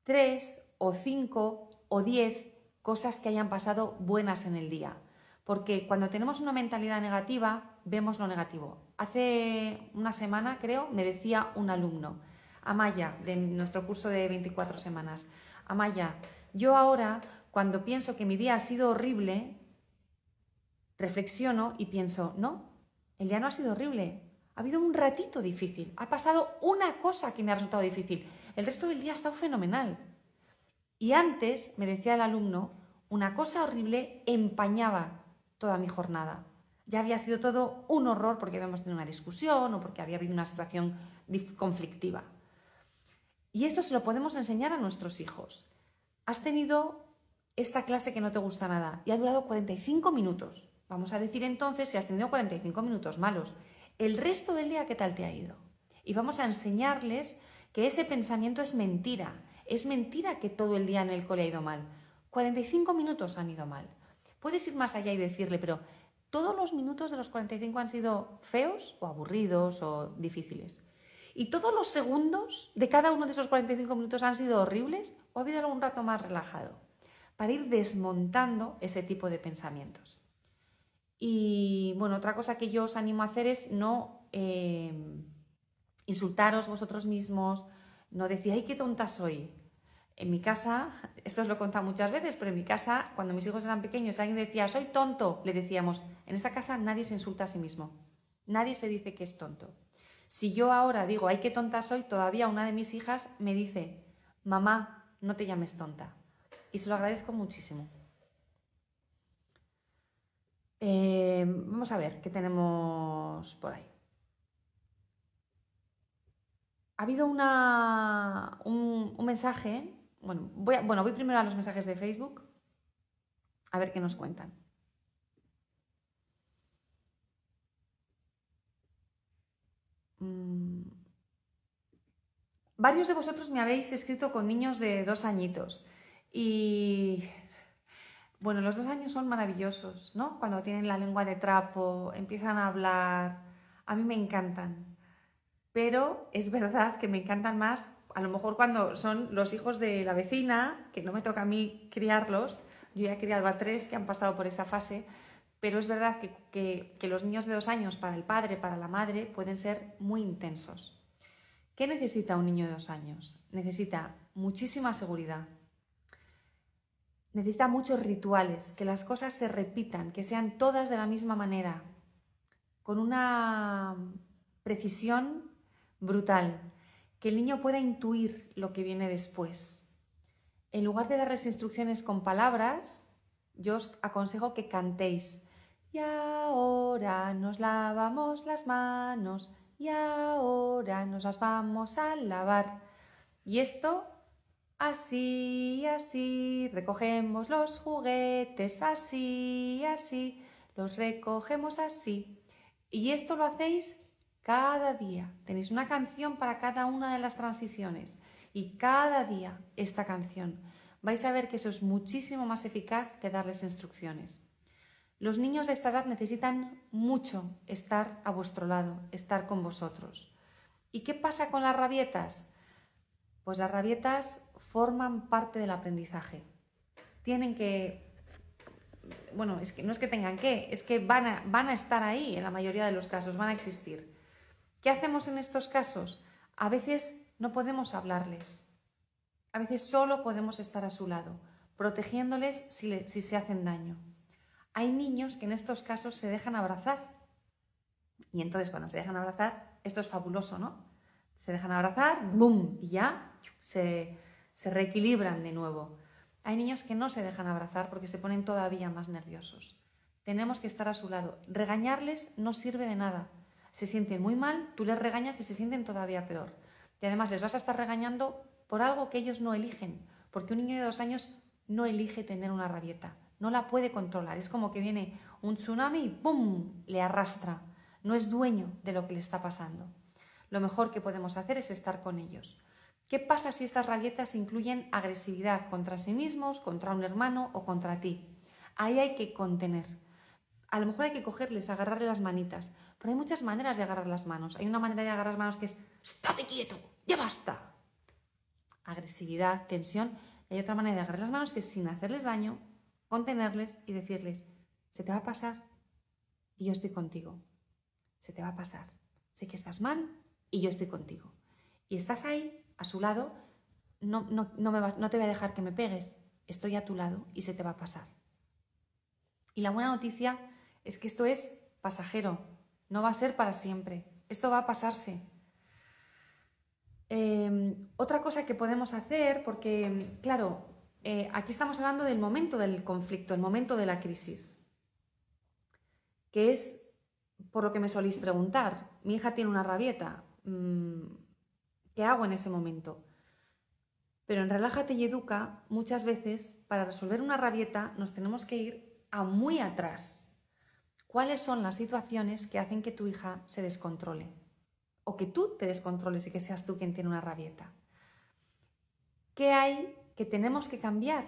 S1: 3 o 5 o 10 cosas que hayan pasado buenas en el día. Porque cuando tenemos una mentalidad negativa, vemos lo negativo. Hace una semana, creo, me decía un alumno, Amaya, de nuestro curso de 24 semanas, Amaya, yo ahora, cuando pienso que mi día ha sido horrible, reflexiono y pienso, no, El día no ha sido horrible. Ha habido un ratito difícil. Ha pasado una cosa que me ha resultado difícil. El resto del día ha estado fenomenal. Y antes, me decía el alumno, una cosa horrible empañaba toda mi jornada. Ya había sido todo un horror porque habíamos tenido una discusión o porque había habido una situación conflictiva. Y esto se lo podemos enseñar a nuestros hijos. Has tenido esta clase que no te gusta nada y ha durado 45 minutos. Vamos a decir entonces que has tenido 45 minutos malos. El resto del día, ¿qué tal te ha ido? Y vamos a enseñarles que ese pensamiento es mentira. Es mentira que todo el día en el cole ha ido mal. 45 minutos han ido mal. Puedes ir más allá y decirle, pero ¿todos los minutos de los 45 han sido feos o aburridos o difíciles? ¿Y todos los segundos de cada uno de esos 45 minutos han sido horribles o ha habido algún rato más relajado? Para ir desmontando ese tipo de pensamientos. Y bueno, otra cosa que yo os animo a hacer es no insultaros vosotros mismos, no decir, ¡ay, qué tonta soy! En mi casa, esto os lo he contado muchas veces, pero en mi casa, cuando mis hijos eran pequeños, alguien decía, soy tonto, le decíamos, en esta casa nadie se insulta a sí mismo, nadie se dice que es tonto. Si yo ahora digo, ay, qué tonta soy, todavía una de mis hijas me dice, mamá, no te llames tonta. Y se lo agradezco muchísimo. Vamos a ver qué tenemos por ahí. Ha habido un mensaje. Voy primero a los mensajes de Facebook a ver qué nos cuentan. Varios de vosotros me habéis escrito con niños de 2 añitos y bueno, los 2 años son maravillosos, ¿no? Cuando tienen la lengua de trapo, empiezan a hablar, a mí me encantan. Pero es verdad que me encantan más, a lo mejor cuando son los hijos de la vecina, que no me toca a mí criarlos, yo ya he criado a 3 que han pasado por esa fase, pero es verdad que los niños de 2 años para el padre, para la madre, pueden ser muy intensos. ¿Qué necesita un niño de 2 años? Necesita muchísima seguridad, necesita muchos rituales, que las cosas se repitan, que sean todas de la misma manera, con una precisión brutal, que el niño pueda intuir lo que viene después. En lugar de darles instrucciones con palabras, yo os aconsejo que cantéis. Y ahora nos lavamos las manos, y ahora nos las vamos a lavar. Y esto, así, así, recogemos los juguetes, así, así, los recogemos así. Y esto lo hacéis cada día. Tenéis una canción para cada una de las transiciones y cada día esta canción. Vais a ver que eso es muchísimo más eficaz que darles instrucciones. Los niños de esta edad necesitan mucho estar a vuestro lado, estar con vosotros. ¿Y qué pasa con las rabietas? Pues las rabietas forman parte del aprendizaje. Tienen que... Bueno, es que no es que tengan que, es que van a estar ahí en la mayoría de los casos, van a existir. ¿Qué hacemos en estos casos? A veces no podemos hablarles. A veces solo podemos estar a su lado, protegiéndoles si se hacen daño. Hay niños que en estos casos se dejan abrazar. Y entonces cuando se dejan abrazar, esto es fabuloso, ¿no? Se dejan abrazar, ¡bum! Y ya se reequilibran de nuevo. Hay niños que no se dejan abrazar porque se ponen todavía más nerviosos. Tenemos que estar a su lado. Regañarles no sirve de nada. Se sienten muy mal, tú les regañas y se sienten todavía peor. Y además les vas a estar regañando por algo que ellos no eligen, porque un niño de 2 años no elige tener una rabieta, no la puede controlar. Es como que viene un tsunami y ¡pum!, le arrastra. No es dueño de lo que le está pasando. Lo mejor que podemos hacer es estar con ellos. ¿Qué pasa si estas rabietas incluyen agresividad contra sí mismos, contra un hermano o contra ti? Ahí hay que contener. A lo mejor hay que cogerles, agarrarle las manitas, pero hay muchas maneras de agarrar las manos. Hay una manera de agarrar las manos que es ¡estate quieto! ¡Ya basta! Agresividad, tensión. Y hay otra manera de agarrar las manos que es sin hacerles daño, contenerles y decirles, se te va a pasar y yo estoy contigo. Se te va a pasar. Sé que estás mal y yo estoy contigo. Y estás ahí, a su lado, no te voy a dejar que me pegues. Estoy a tu lado y se te va a pasar. Y la buena noticia es que esto es pasajero. no va a ser para siempre, esto va a pasarse. Otra cosa que podemos hacer, porque claro, aquí estamos hablando del momento del conflicto, el momento de la crisis, que es por lo que me soléis preguntar. Mi hija tiene una rabieta, ¿qué hago en ese momento? Pero en Relájate y Educa, muchas veces, para resolver una rabieta, nos tenemos que ir a muy atrás. ¿Cuáles son las situaciones que hacen que tu hija se descontrole? O que tú te descontroles y que seas tú quien tiene una rabieta. ¿Qué hay que tenemos que cambiar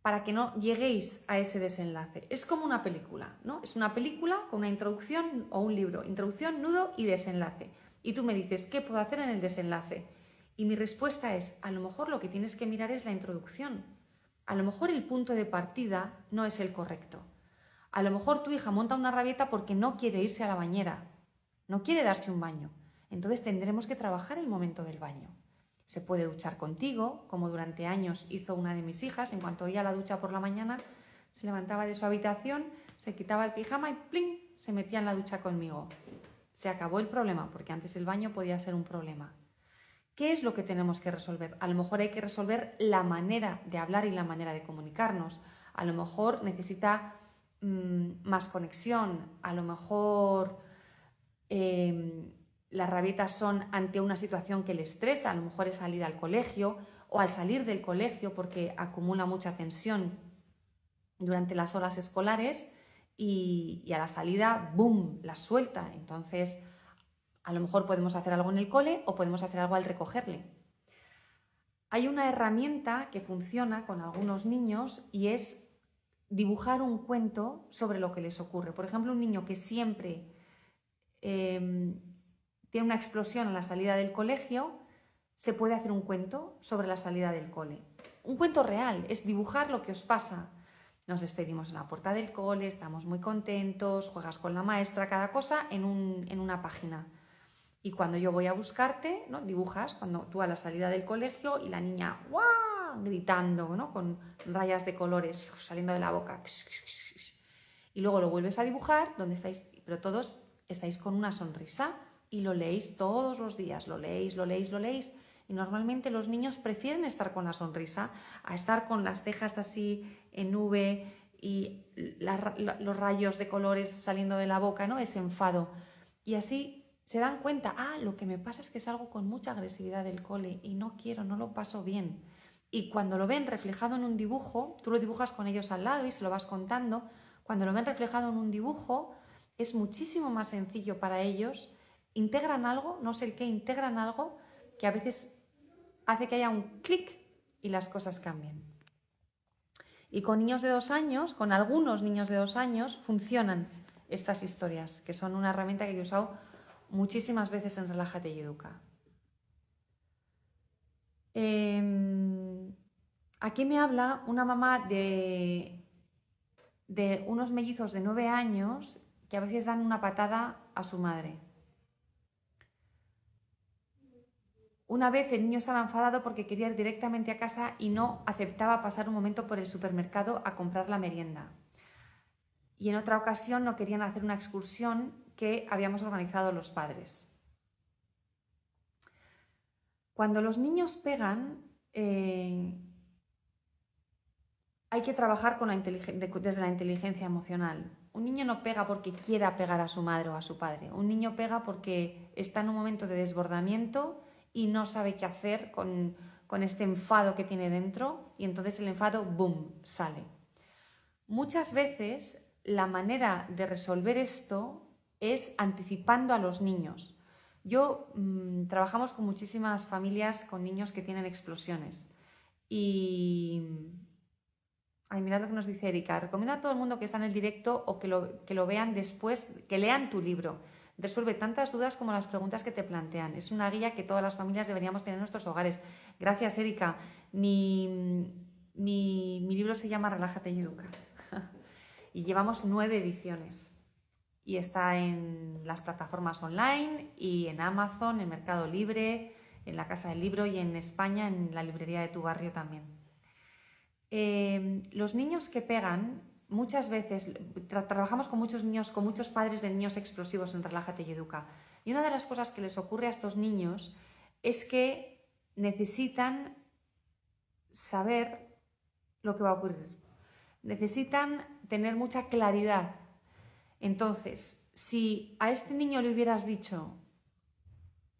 S1: para que no lleguéis a ese desenlace? Es como una película, ¿no? Es una película con una introducción o un libro. Introducción, nudo y desenlace. Y tú me dices, ¿qué puedo hacer en el desenlace? Y mi respuesta es, a lo mejor lo que tienes que mirar es la introducción. A lo mejor el punto de partida no es el correcto. A lo mejor tu hija monta una rabieta porque no quiere irse a la bañera, no quiere darse un baño. Entonces tendremos que trabajar el momento del baño. Se puede duchar contigo, como durante años hizo una de mis hijas. En cuanto oía la ducha por la mañana, se levantaba de su habitación, se quitaba el pijama y ¡plin!, se metía en la ducha conmigo. Se acabó el problema, porque antes el baño podía ser un problema. ¿Qué es lo que tenemos que resolver? A lo mejor hay que resolver la manera de hablar y la manera de comunicarnos. A lo mejor necesita más conexión. A lo mejor las rabietas son ante una situación que le estresa. A lo mejor es salir al colegio o al salir del colegio porque acumula mucha tensión durante las horas escolares y a la salida, ¡boom!, la suelta. Entonces, a lo mejor podemos hacer algo en el cole o podemos hacer algo al recogerle. Hay una herramienta que funciona con algunos niños y es dibujar un cuento sobre lo que les ocurre. Por ejemplo, un niño que siempre tiene una explosión a la salida del colegio, se puede hacer un cuento sobre la salida del cole. Un cuento real, es dibujar lo que os pasa. Nos despedimos en la puerta del cole, estamos muy contentos, juegas con la maestra, cada cosa en una página. Y cuando yo voy a buscarte, ¿no?, dibujas cuando tú a la salida del colegio y la niña ¡guau!, gritando, ¿no?, con rayas de colores saliendo de la boca. Y luego lo vuelves a dibujar, donde estáis, pero todos estáis con una sonrisa y lo leéis todos los días, lo leéis. Y normalmente los niños prefieren estar con la sonrisa a estar con las cejas así en V y los rayos de colores saliendo de la boca, ¿no?, ese enfado. Y así se dan cuenta, lo que me pasa es que salgo con mucha agresividad del cole y no quiero, no lo paso bien. Y cuando lo ven reflejado en un dibujo, tú lo dibujas con ellos al lado y se lo vas contando, cuando lo ven reflejado en un dibujo es muchísimo más sencillo para ellos, integran algo, no sé el qué, integran algo que a veces hace que haya un clic y las cosas cambien. Y con niños de 2 años, con algunos niños de 2 años, funcionan estas historias, que son una herramienta que yo he usado muchísimas veces en Relájate y Educa. Aquí me habla una mamá de unos mellizos de 9 años que a veces dan una patada a su madre. Una vez el niño estaba enfadado porque quería ir directamente a casa y no aceptaba pasar un momento por el supermercado a comprar la merienda. Y en otra ocasión no querían hacer una excursión que habíamos organizado los padres. Cuando los niños pegan, hay que trabajar desde la inteligencia emocional. Un niño no pega porque quiera pegar a su madre o a su padre. Un niño pega porque está en un momento de desbordamiento y no sabe qué hacer con este enfado que tiene dentro y entonces el enfado, ¡boom!, sale. Muchas veces la manera de resolver esto es anticipando a los niños. Trabajamos con muchísimas familias con niños que tienen explosiones y... mirad lo que nos dice Erika. Recomiendo a todo el mundo que está en el directo o que lo vean después, que lean tu libro. Resuelve tantas dudas como las preguntas que te plantean. Es una guía que todas las familias deberíamos tener en nuestros hogares. Gracias, Erika. Mi libro se llama Relájate y Educa. Y llevamos 9 ediciones. Y está en las plataformas online y en Amazon, en Mercado Libre, en la Casa del Libro y en España, en la librería de tu barrio también. Los niños que pegan muchas veces trabajamos con muchos niños, con muchos padres de niños explosivos en Relájate y Educa. Y una de las cosas que les ocurre a estos niños es que necesitan saber lo que va a ocurrir. Necesitan tener mucha claridad. Entonces, si a este niño le hubieras dicho,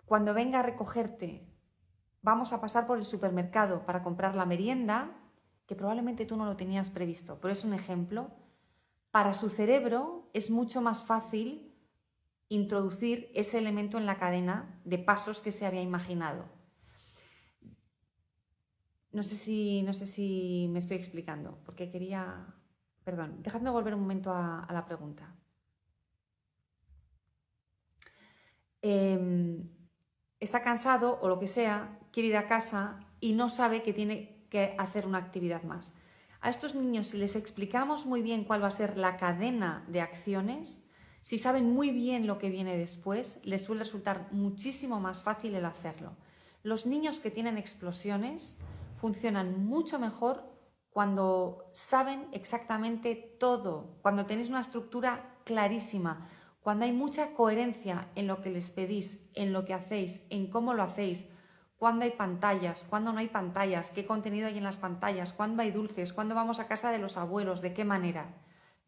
S1: cuando venga a recogerte, vamos a pasar por el supermercado para comprar la merienda, que probablemente tú no lo tenías previsto, pero es un ejemplo, para su cerebro es mucho más fácil introducir ese elemento en la cadena de pasos que se había imaginado. No sé si me estoy explicando, porque quería... Perdón, dejadme volver un momento a la pregunta. Está cansado o lo que sea, quiere ir a casa y no sabe que tiene que hacer una actividad más. A estos niños, si les explicamos muy bien cuál va a ser la cadena de acciones, si saben muy bien lo que viene después, les suele resultar muchísimo más fácil el hacerlo. Los niños que tienen explosiones funcionan mucho mejor cuando saben exactamente todo, cuando tenéis una estructura clarísima, cuando hay mucha coherencia en lo que les pedís, en lo que hacéis, en cómo lo hacéis, cuándo hay pantallas, cuándo no hay pantallas, qué contenido hay en las pantallas, cuándo hay dulces, cuándo vamos a casa de los abuelos, de qué manera.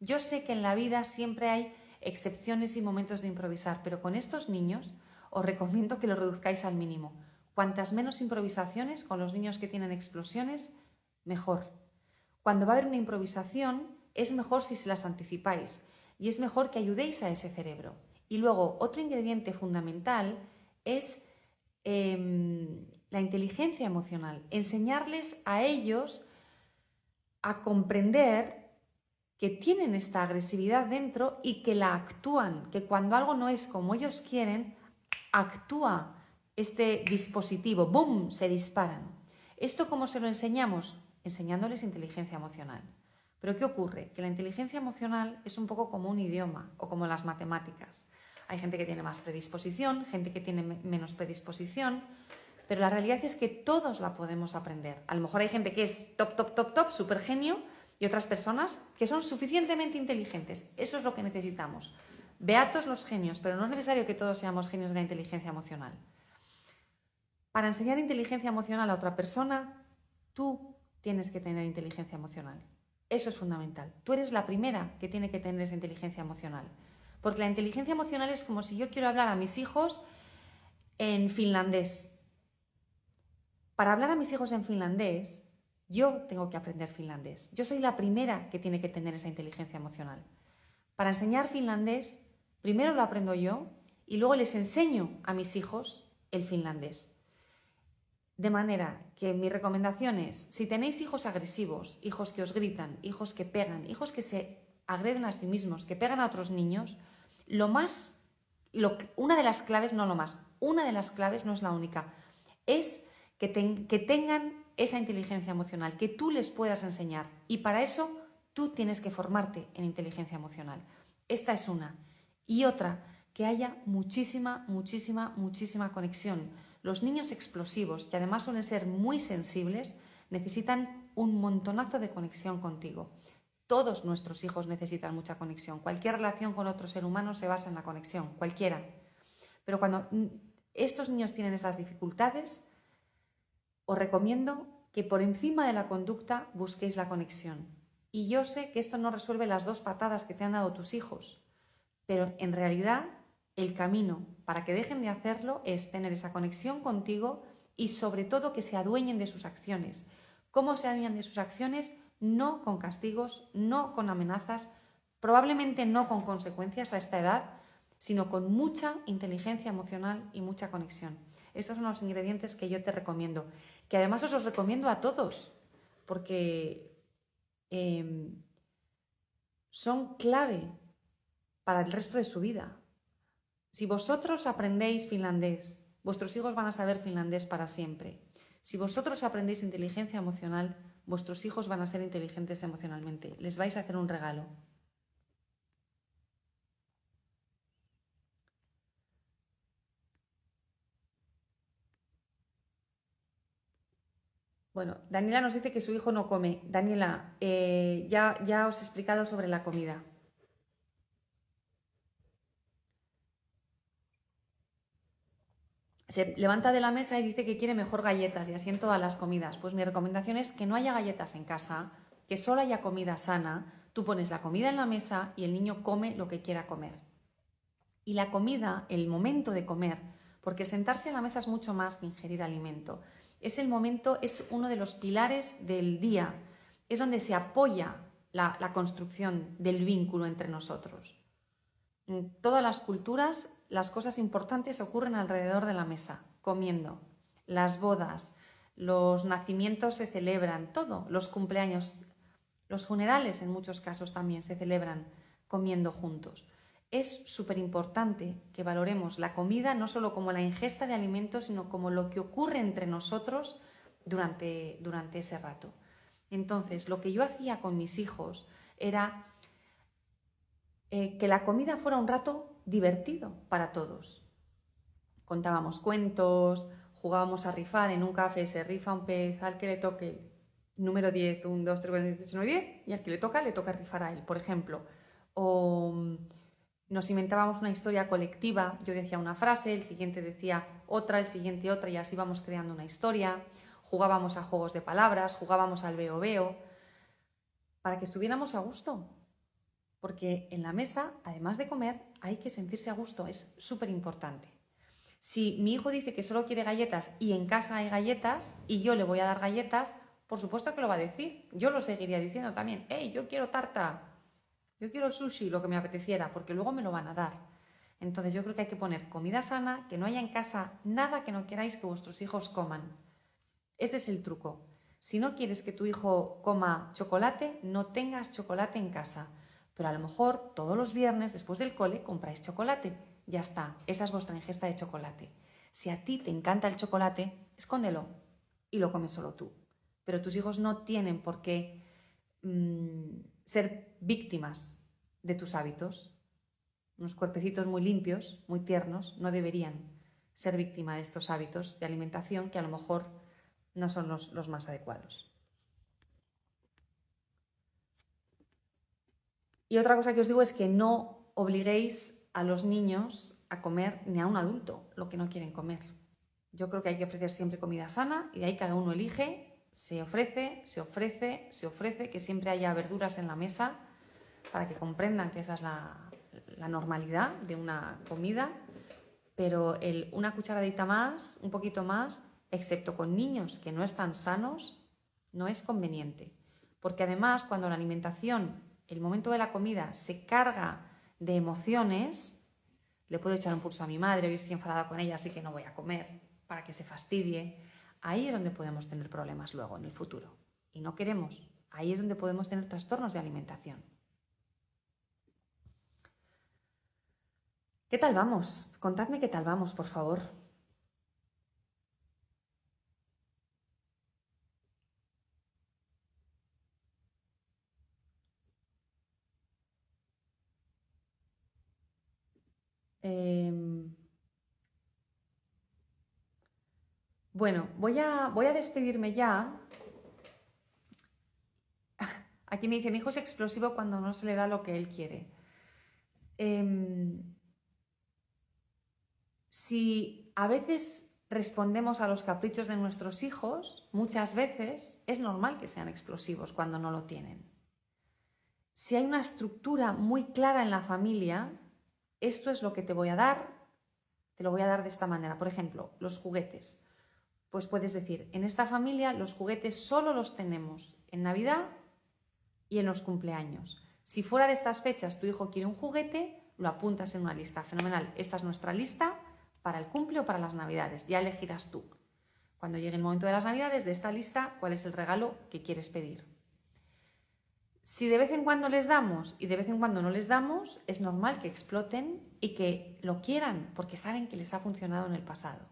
S1: Yo sé que en la vida siempre hay excepciones y momentos de improvisar, pero con estos niños os recomiendo que lo reduzcáis al mínimo. Cuantas menos improvisaciones con los niños que tienen explosiones, mejor. Cuando va a haber una improvisación, es mejor si se las anticipáis y es mejor que ayudéis a ese cerebro. Y luego, otro ingrediente fundamental es la inteligencia emocional. Enseñarles a ellos a comprender que tienen esta agresividad dentro y que la actúan, que cuando algo no es como ellos quieren, actúa este dispositivo, ¡boom!, se disparan. ¿Esto cómo se lo enseñamos? Enseñándoles inteligencia emocional. Pero ¿qué ocurre? Que la inteligencia emocional es un poco como un idioma o como las matemáticas. Hay gente que tiene más predisposición, gente que tiene menos predisposición, pero la realidad es que todos la podemos aprender. A lo mejor hay gente que es top, súper genio, y otras personas que son suficientemente inteligentes. Eso es lo que necesitamos. Beatos los genios, pero no es necesario que todos seamos genios de la inteligencia emocional. Para enseñar inteligencia emocional a otra persona, tú tienes que tener inteligencia emocional. Eso es fundamental. Tú eres la primera que tiene que tener esa inteligencia emocional. Porque la inteligencia emocional es como si yo quiero hablar a mis hijos en finlandés. Para hablar a mis hijos en finlandés, yo tengo que aprender finlandés. Yo soy la primera que tiene que tener esa inteligencia emocional. Para enseñar finlandés, primero lo aprendo yo y luego les enseño a mis hijos el finlandés. De manera que mi recomendación es, si tenéis hijos agresivos, hijos que os gritan, hijos que pegan, hijos que se agreden a sí mismos, que pegan a otros niños, una de las claves, no lo más, una de las claves, no es la única, es que tengan esa inteligencia emocional, que tú les puedas enseñar. Y para eso tú tienes que formarte en inteligencia emocional. Esta es una. Y otra, que haya muchísima conexión. Los niños explosivos, que además suelen ser muy sensibles, necesitan un montonazo de conexión contigo. Todos nuestros hijos necesitan mucha conexión. Cualquier relación con otro ser humano se basa en la conexión, cualquiera. Pero cuando estos niños tienen esas dificultades, os recomiendo que por encima de la conducta busquéis la conexión. Y yo sé que esto no resuelve las 2 patadas que te han dado tus hijos, pero en realidad el camino para que dejen de hacerlo es tener esa conexión contigo y sobre todo que se adueñen de sus acciones. ¿Cómo se adueñan de sus acciones? No con castigos, no con amenazas, probablemente no con consecuencias a esta edad, sino con mucha inteligencia emocional y mucha conexión. Estos son los ingredientes que yo te recomiendo, que además os los recomiendo a todos, porque son clave para el resto de su vida. Si vosotros aprendéis finlandés, vuestros hijos van a saber finlandés para siempre. Si vosotros aprendéis inteligencia emocional, vuestros hijos van a ser inteligentes emocionalmente. Les vais a hacer un regalo. Bueno, Daniela nos dice que su hijo no come. Daniela, ya os he explicado sobre la comida. Se levanta de la mesa y dice que quiere mejor galletas y así en todas las comidas. Pues mi recomendación es que no haya galletas en casa, que solo haya comida sana. Tú pones la comida en la mesa y el niño come lo que quiera comer. Y la comida, el momento de comer, porque sentarse a la mesa es mucho más que ingerir alimento. Es el momento, es uno de los pilares del día, es donde se apoya la construcción del vínculo entre nosotros. En todas las culturas, las cosas importantes ocurren alrededor de la mesa, comiendo. Las bodas, los nacimientos se celebran, todo, los cumpleaños, los funerales en muchos casos también se celebran comiendo juntos. Es súper importante que valoremos la comida no solo como la ingesta de alimentos, sino como lo que ocurre entre nosotros durante ese rato. Entonces, lo que yo hacía con mis hijos era que la comida fuera un rato divertido para todos. Contábamos cuentos, jugábamos a rifar, en un café se rifa un pez, al que le toque número 10, 1, 2, 3, 4, 5, 6, 7, 8, 9, 10, y al que le toca rifar a él, por ejemplo. O nos inventábamos una historia colectiva, yo decía una frase, el siguiente decía otra, el siguiente otra, y así vamos creando una historia. Jugábamos a juegos de palabras, jugábamos al veo veo, para que estuviéramos a gusto. Porque en la mesa, además de comer, hay que sentirse a gusto, es súper importante. Si mi hijo dice que solo quiere galletas y en casa hay galletas y yo le voy a dar galletas, por supuesto que lo va a decir. Yo lo seguiría diciendo también. ¡Hey, yo quiero tarta! Yo quiero sushi, lo que me apeteciera, porque luego me lo van a dar. Entonces yo creo que hay que poner comida sana, que no haya en casa nada que no queráis que vuestros hijos coman. Este es el truco. Si no quieres que tu hijo coma chocolate, no tengas chocolate en casa. Pero a lo mejor todos los viernes después del cole compráis chocolate. Ya está, esa es vuestra ingesta de chocolate. Si a ti te encanta el chocolate, escóndelo y lo comes solo tú. Pero tus hijos no tienen por qué ser víctimas de tus hábitos. Unos cuerpecitos muy limpios, muy tiernos, no deberían ser víctima de estos hábitos de alimentación que a lo mejor no son los más adecuados. Y otra cosa que os digo es que no obliguéis a los niños a comer, ni a un adulto, lo que no quieren comer. Yo creo que hay que ofrecer siempre comida sana y de ahí cada uno elige, se ofrece, que siempre haya verduras en la mesa para que comprendan que esa es la normalidad de una comida, pero una cucharadita más, un poquito más, excepto con niños que no están sanos, no es conveniente. Porque además, cuando la alimentación, el momento de la comida, se carga de emociones, le puedo echar un pulso a mi madre, hoy estoy enfadada con ella, así que no voy a comer, para que se fastidie. Ahí es donde podemos tener problemas luego, en el futuro. Y no queremos. Ahí es donde podemos tener trastornos de alimentación. ¿Qué tal vamos? Contadme qué tal vamos, por favor. Bueno, voy a despedirme ya. Aquí me dice, mi hijo es explosivo cuando no se le da lo que él quiere. Si a veces respondemos a los caprichos de nuestros hijos, muchas veces es normal que sean explosivos cuando no lo tienen. Si hay una estructura muy clara en la familia, esto es lo que te voy a dar, te lo voy a dar de esta manera. Por ejemplo, los juguetes. Pues puedes decir, en esta familia los juguetes solo los tenemos en Navidad y en los cumpleaños. Si fuera de estas fechas tu hijo quiere un juguete, lo apuntas en una lista. Fenomenal, esta es nuestra lista para el cumple o para las Navidades. Ya elegirás tú, cuando llegue el momento de las Navidades, de esta lista, cuál es el regalo que quieres pedir. Si de vez en cuando les damos y de vez en cuando no les damos, es normal que exploten y que lo quieran porque saben que les ha funcionado en el pasado.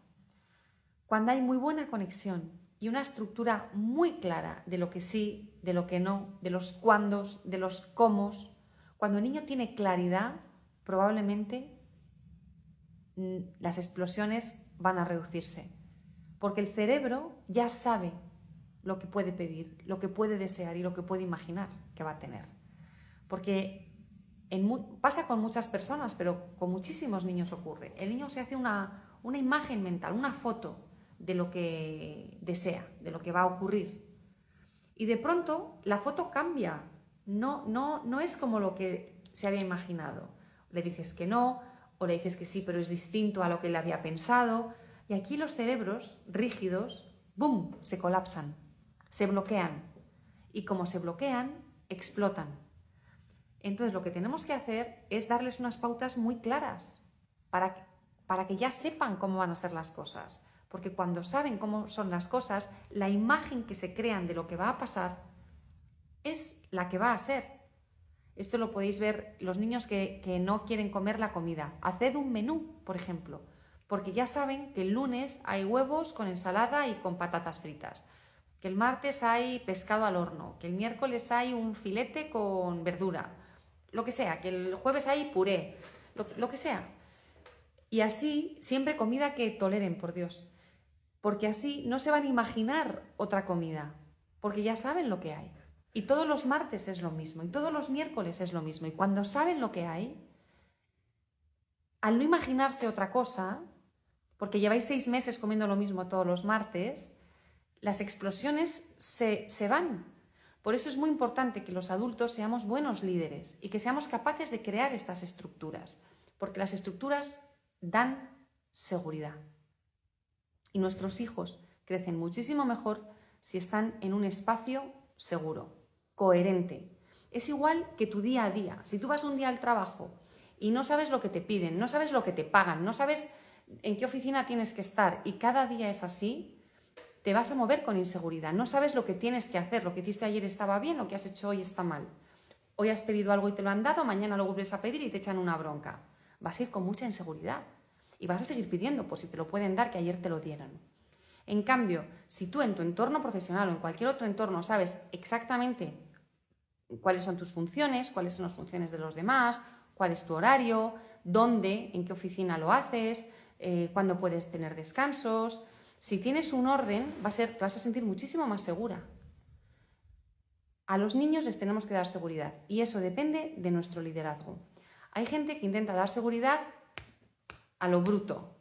S1: Cuando hay muy buena conexión y una estructura muy clara de lo que sí, de lo que no, de los cuándos, de los cómos, cuando el niño tiene claridad, probablemente las explosiones van a reducirse, porque el cerebro ya sabe lo que puede pedir, lo que puede desear y lo que puede imaginar que va a tener. Porque pasa con muchas personas, pero con muchísimos niños ocurre. El niño se hace una imagen mental, una foto de lo que desea, de lo que va a ocurrir. Y de pronto la foto cambia, no es como lo que se había imaginado. Le dices que no, o le dices que sí, pero es distinto a lo que él había pensado. Y aquí los cerebros rígidos, ¡boom!, se colapsan, se bloquean. Y como se bloquean, explotan. Entonces lo que tenemos que hacer es darles unas pautas muy claras para que ya sepan cómo van a ser las cosas. Porque cuando saben cómo son las cosas, la imagen que se crean de lo que va a pasar es la que va a ser. Esto lo podéis ver los niños que no quieren comer la comida. Haced un menú, por ejemplo, porque ya saben que el lunes hay huevos con ensalada y con patatas fritas, que el martes hay pescado al horno, que el miércoles hay un filete con verdura, lo que sea, que el jueves hay puré, lo que sea. Y así, siempre comida que toleren, por Dios. Porque así no se van a imaginar otra comida, porque ya saben lo que hay. Y todos los martes es lo mismo, y todos los miércoles es lo mismo. Y cuando saben lo que hay, al no imaginarse otra cosa, porque lleváis 6 meses comiendo lo mismo todos los martes, las explosiones se van. Por eso es muy importante que los adultos seamos buenos líderes y que seamos capaces de crear estas estructuras, porque las estructuras dan seguridad. Y nuestros hijos crecen muchísimo mejor si están en un espacio seguro, coherente. Es igual que tu día a día. Si tú vas un día al trabajo y no sabes lo que te piden, no sabes lo que te pagan, no sabes en qué oficina tienes que estar y cada día es así, te vas a mover con inseguridad. No sabes lo que tienes que hacer, lo que hiciste ayer estaba bien, lo que has hecho hoy está mal. Hoy has pedido algo y te lo han dado, mañana lo vuelves a pedir y te echan una bronca. Vas a ir con mucha inseguridad y vas a seguir pidiendo por si te lo pueden dar que ayer te lo dieron. En cambio, si tú en tu entorno profesional o en cualquier otro entorno sabes exactamente cuáles son tus funciones, cuáles son las funciones de los demás, cuál es tu horario, dónde, en qué oficina lo haces, cuándo puedes tener descansos. Si tienes un orden, te vas a sentir muchísimo más segura. A los niños les tenemos que dar seguridad y eso depende de nuestro liderazgo. Hay gente que intenta dar seguridad a lo bruto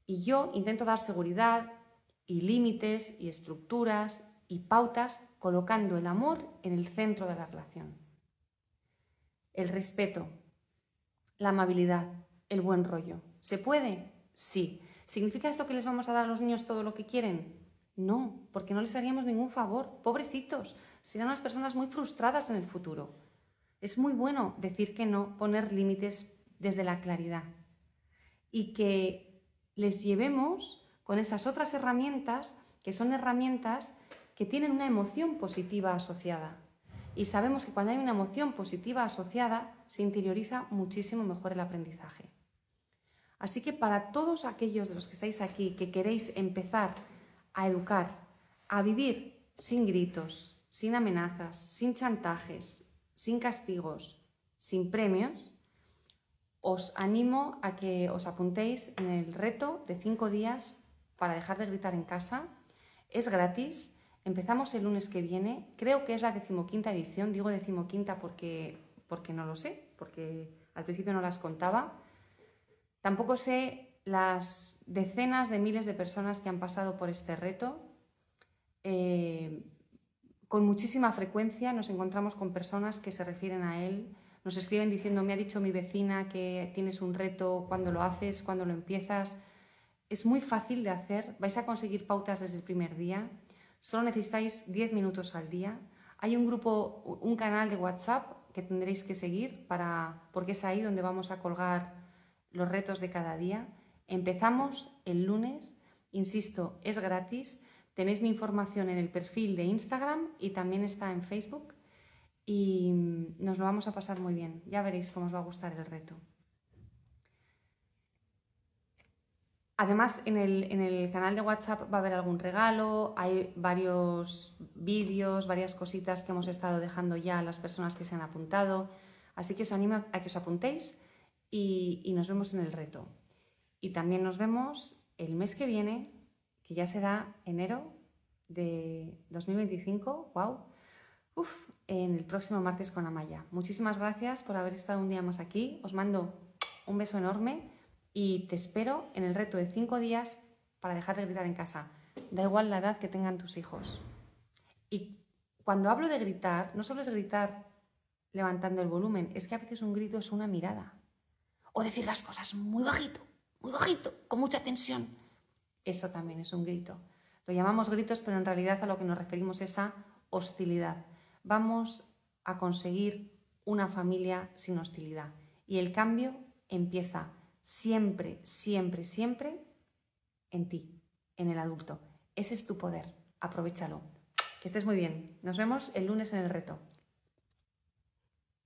S1: y yo intento dar seguridad y límites y estructuras y pautas colocando el amor en el centro de la relación. El respeto, la amabilidad, el buen rollo. ¿Se puede? Sí. ¿Significa esto que les vamos a dar a los niños todo lo que quieren? No, porque no les haríamos ningún favor. Pobrecitos, serán unas personas muy frustradas en el futuro. Es muy bueno decir que no, poner límites desde la claridad y que les llevemos con estas otras herramientas que son herramientas que tienen una emoción positiva asociada. Y sabemos que cuando hay una emoción positiva asociada se interioriza muchísimo mejor el aprendizaje. Así que para todos aquellos de los que estáis aquí que queréis empezar a educar, a vivir sin gritos, sin amenazas, sin chantajes, sin castigos, sin premios, os animo a que os apuntéis en el reto de 5 días para dejar de gritar en casa. Es gratis, empezamos el lunes que viene, creo que es la 15ª edición, digo 15ª porque no lo sé, porque al principio no las contaba. Tampoco sé las decenas de miles de personas que han pasado por este reto. Con muchísima frecuencia nos encontramos con personas que se refieren a él, nos escriben diciendo, me ha dicho mi vecina que tienes un reto, ¿cuándo lo haces? ¿Cuándo lo empiezas? Es muy fácil de hacer, vais a conseguir pautas desde el primer día, solo necesitáis 10 minutos al día. Hay un canal de WhatsApp que tendréis que seguir porque es ahí donde vamos a colgar los retos de cada día. Empezamos el lunes, insisto, es gratis. Tenéis mi información en el perfil de Instagram y también está en Facebook y nos lo vamos a pasar muy bien. Ya veréis cómo os va a gustar el reto. Además, en el canal de WhatsApp va a haber algún regalo, hay varios vídeos, varias cositas que hemos estado dejando ya a las personas que se han apuntado. Así que os animo a que os apuntéis y nos vemos en el reto. Y también nos vemos el mes que viene, que ya será enero, de 2025, wow, en el próximo martes con Amaya. Muchísimas gracias por haber estado un día más aquí. Os mando un beso enorme y te espero en el reto de 5 días para dejar de gritar en casa. Da igual la edad que tengan tus hijos. Y cuando hablo de gritar, no solo es gritar levantando el volumen, es que a veces un grito es una mirada. O decir las cosas muy bajito, con mucha tensión. Eso también es un grito. Lo llamamos gritos, pero en realidad a lo que nos referimos es a hostilidad. Vamos a conseguir una familia sin hostilidad. Y el cambio empieza siempre, siempre, siempre en ti, en el adulto. Ese es tu poder. Aprovechalo. Que estés muy bien. Nos vemos el lunes en el reto.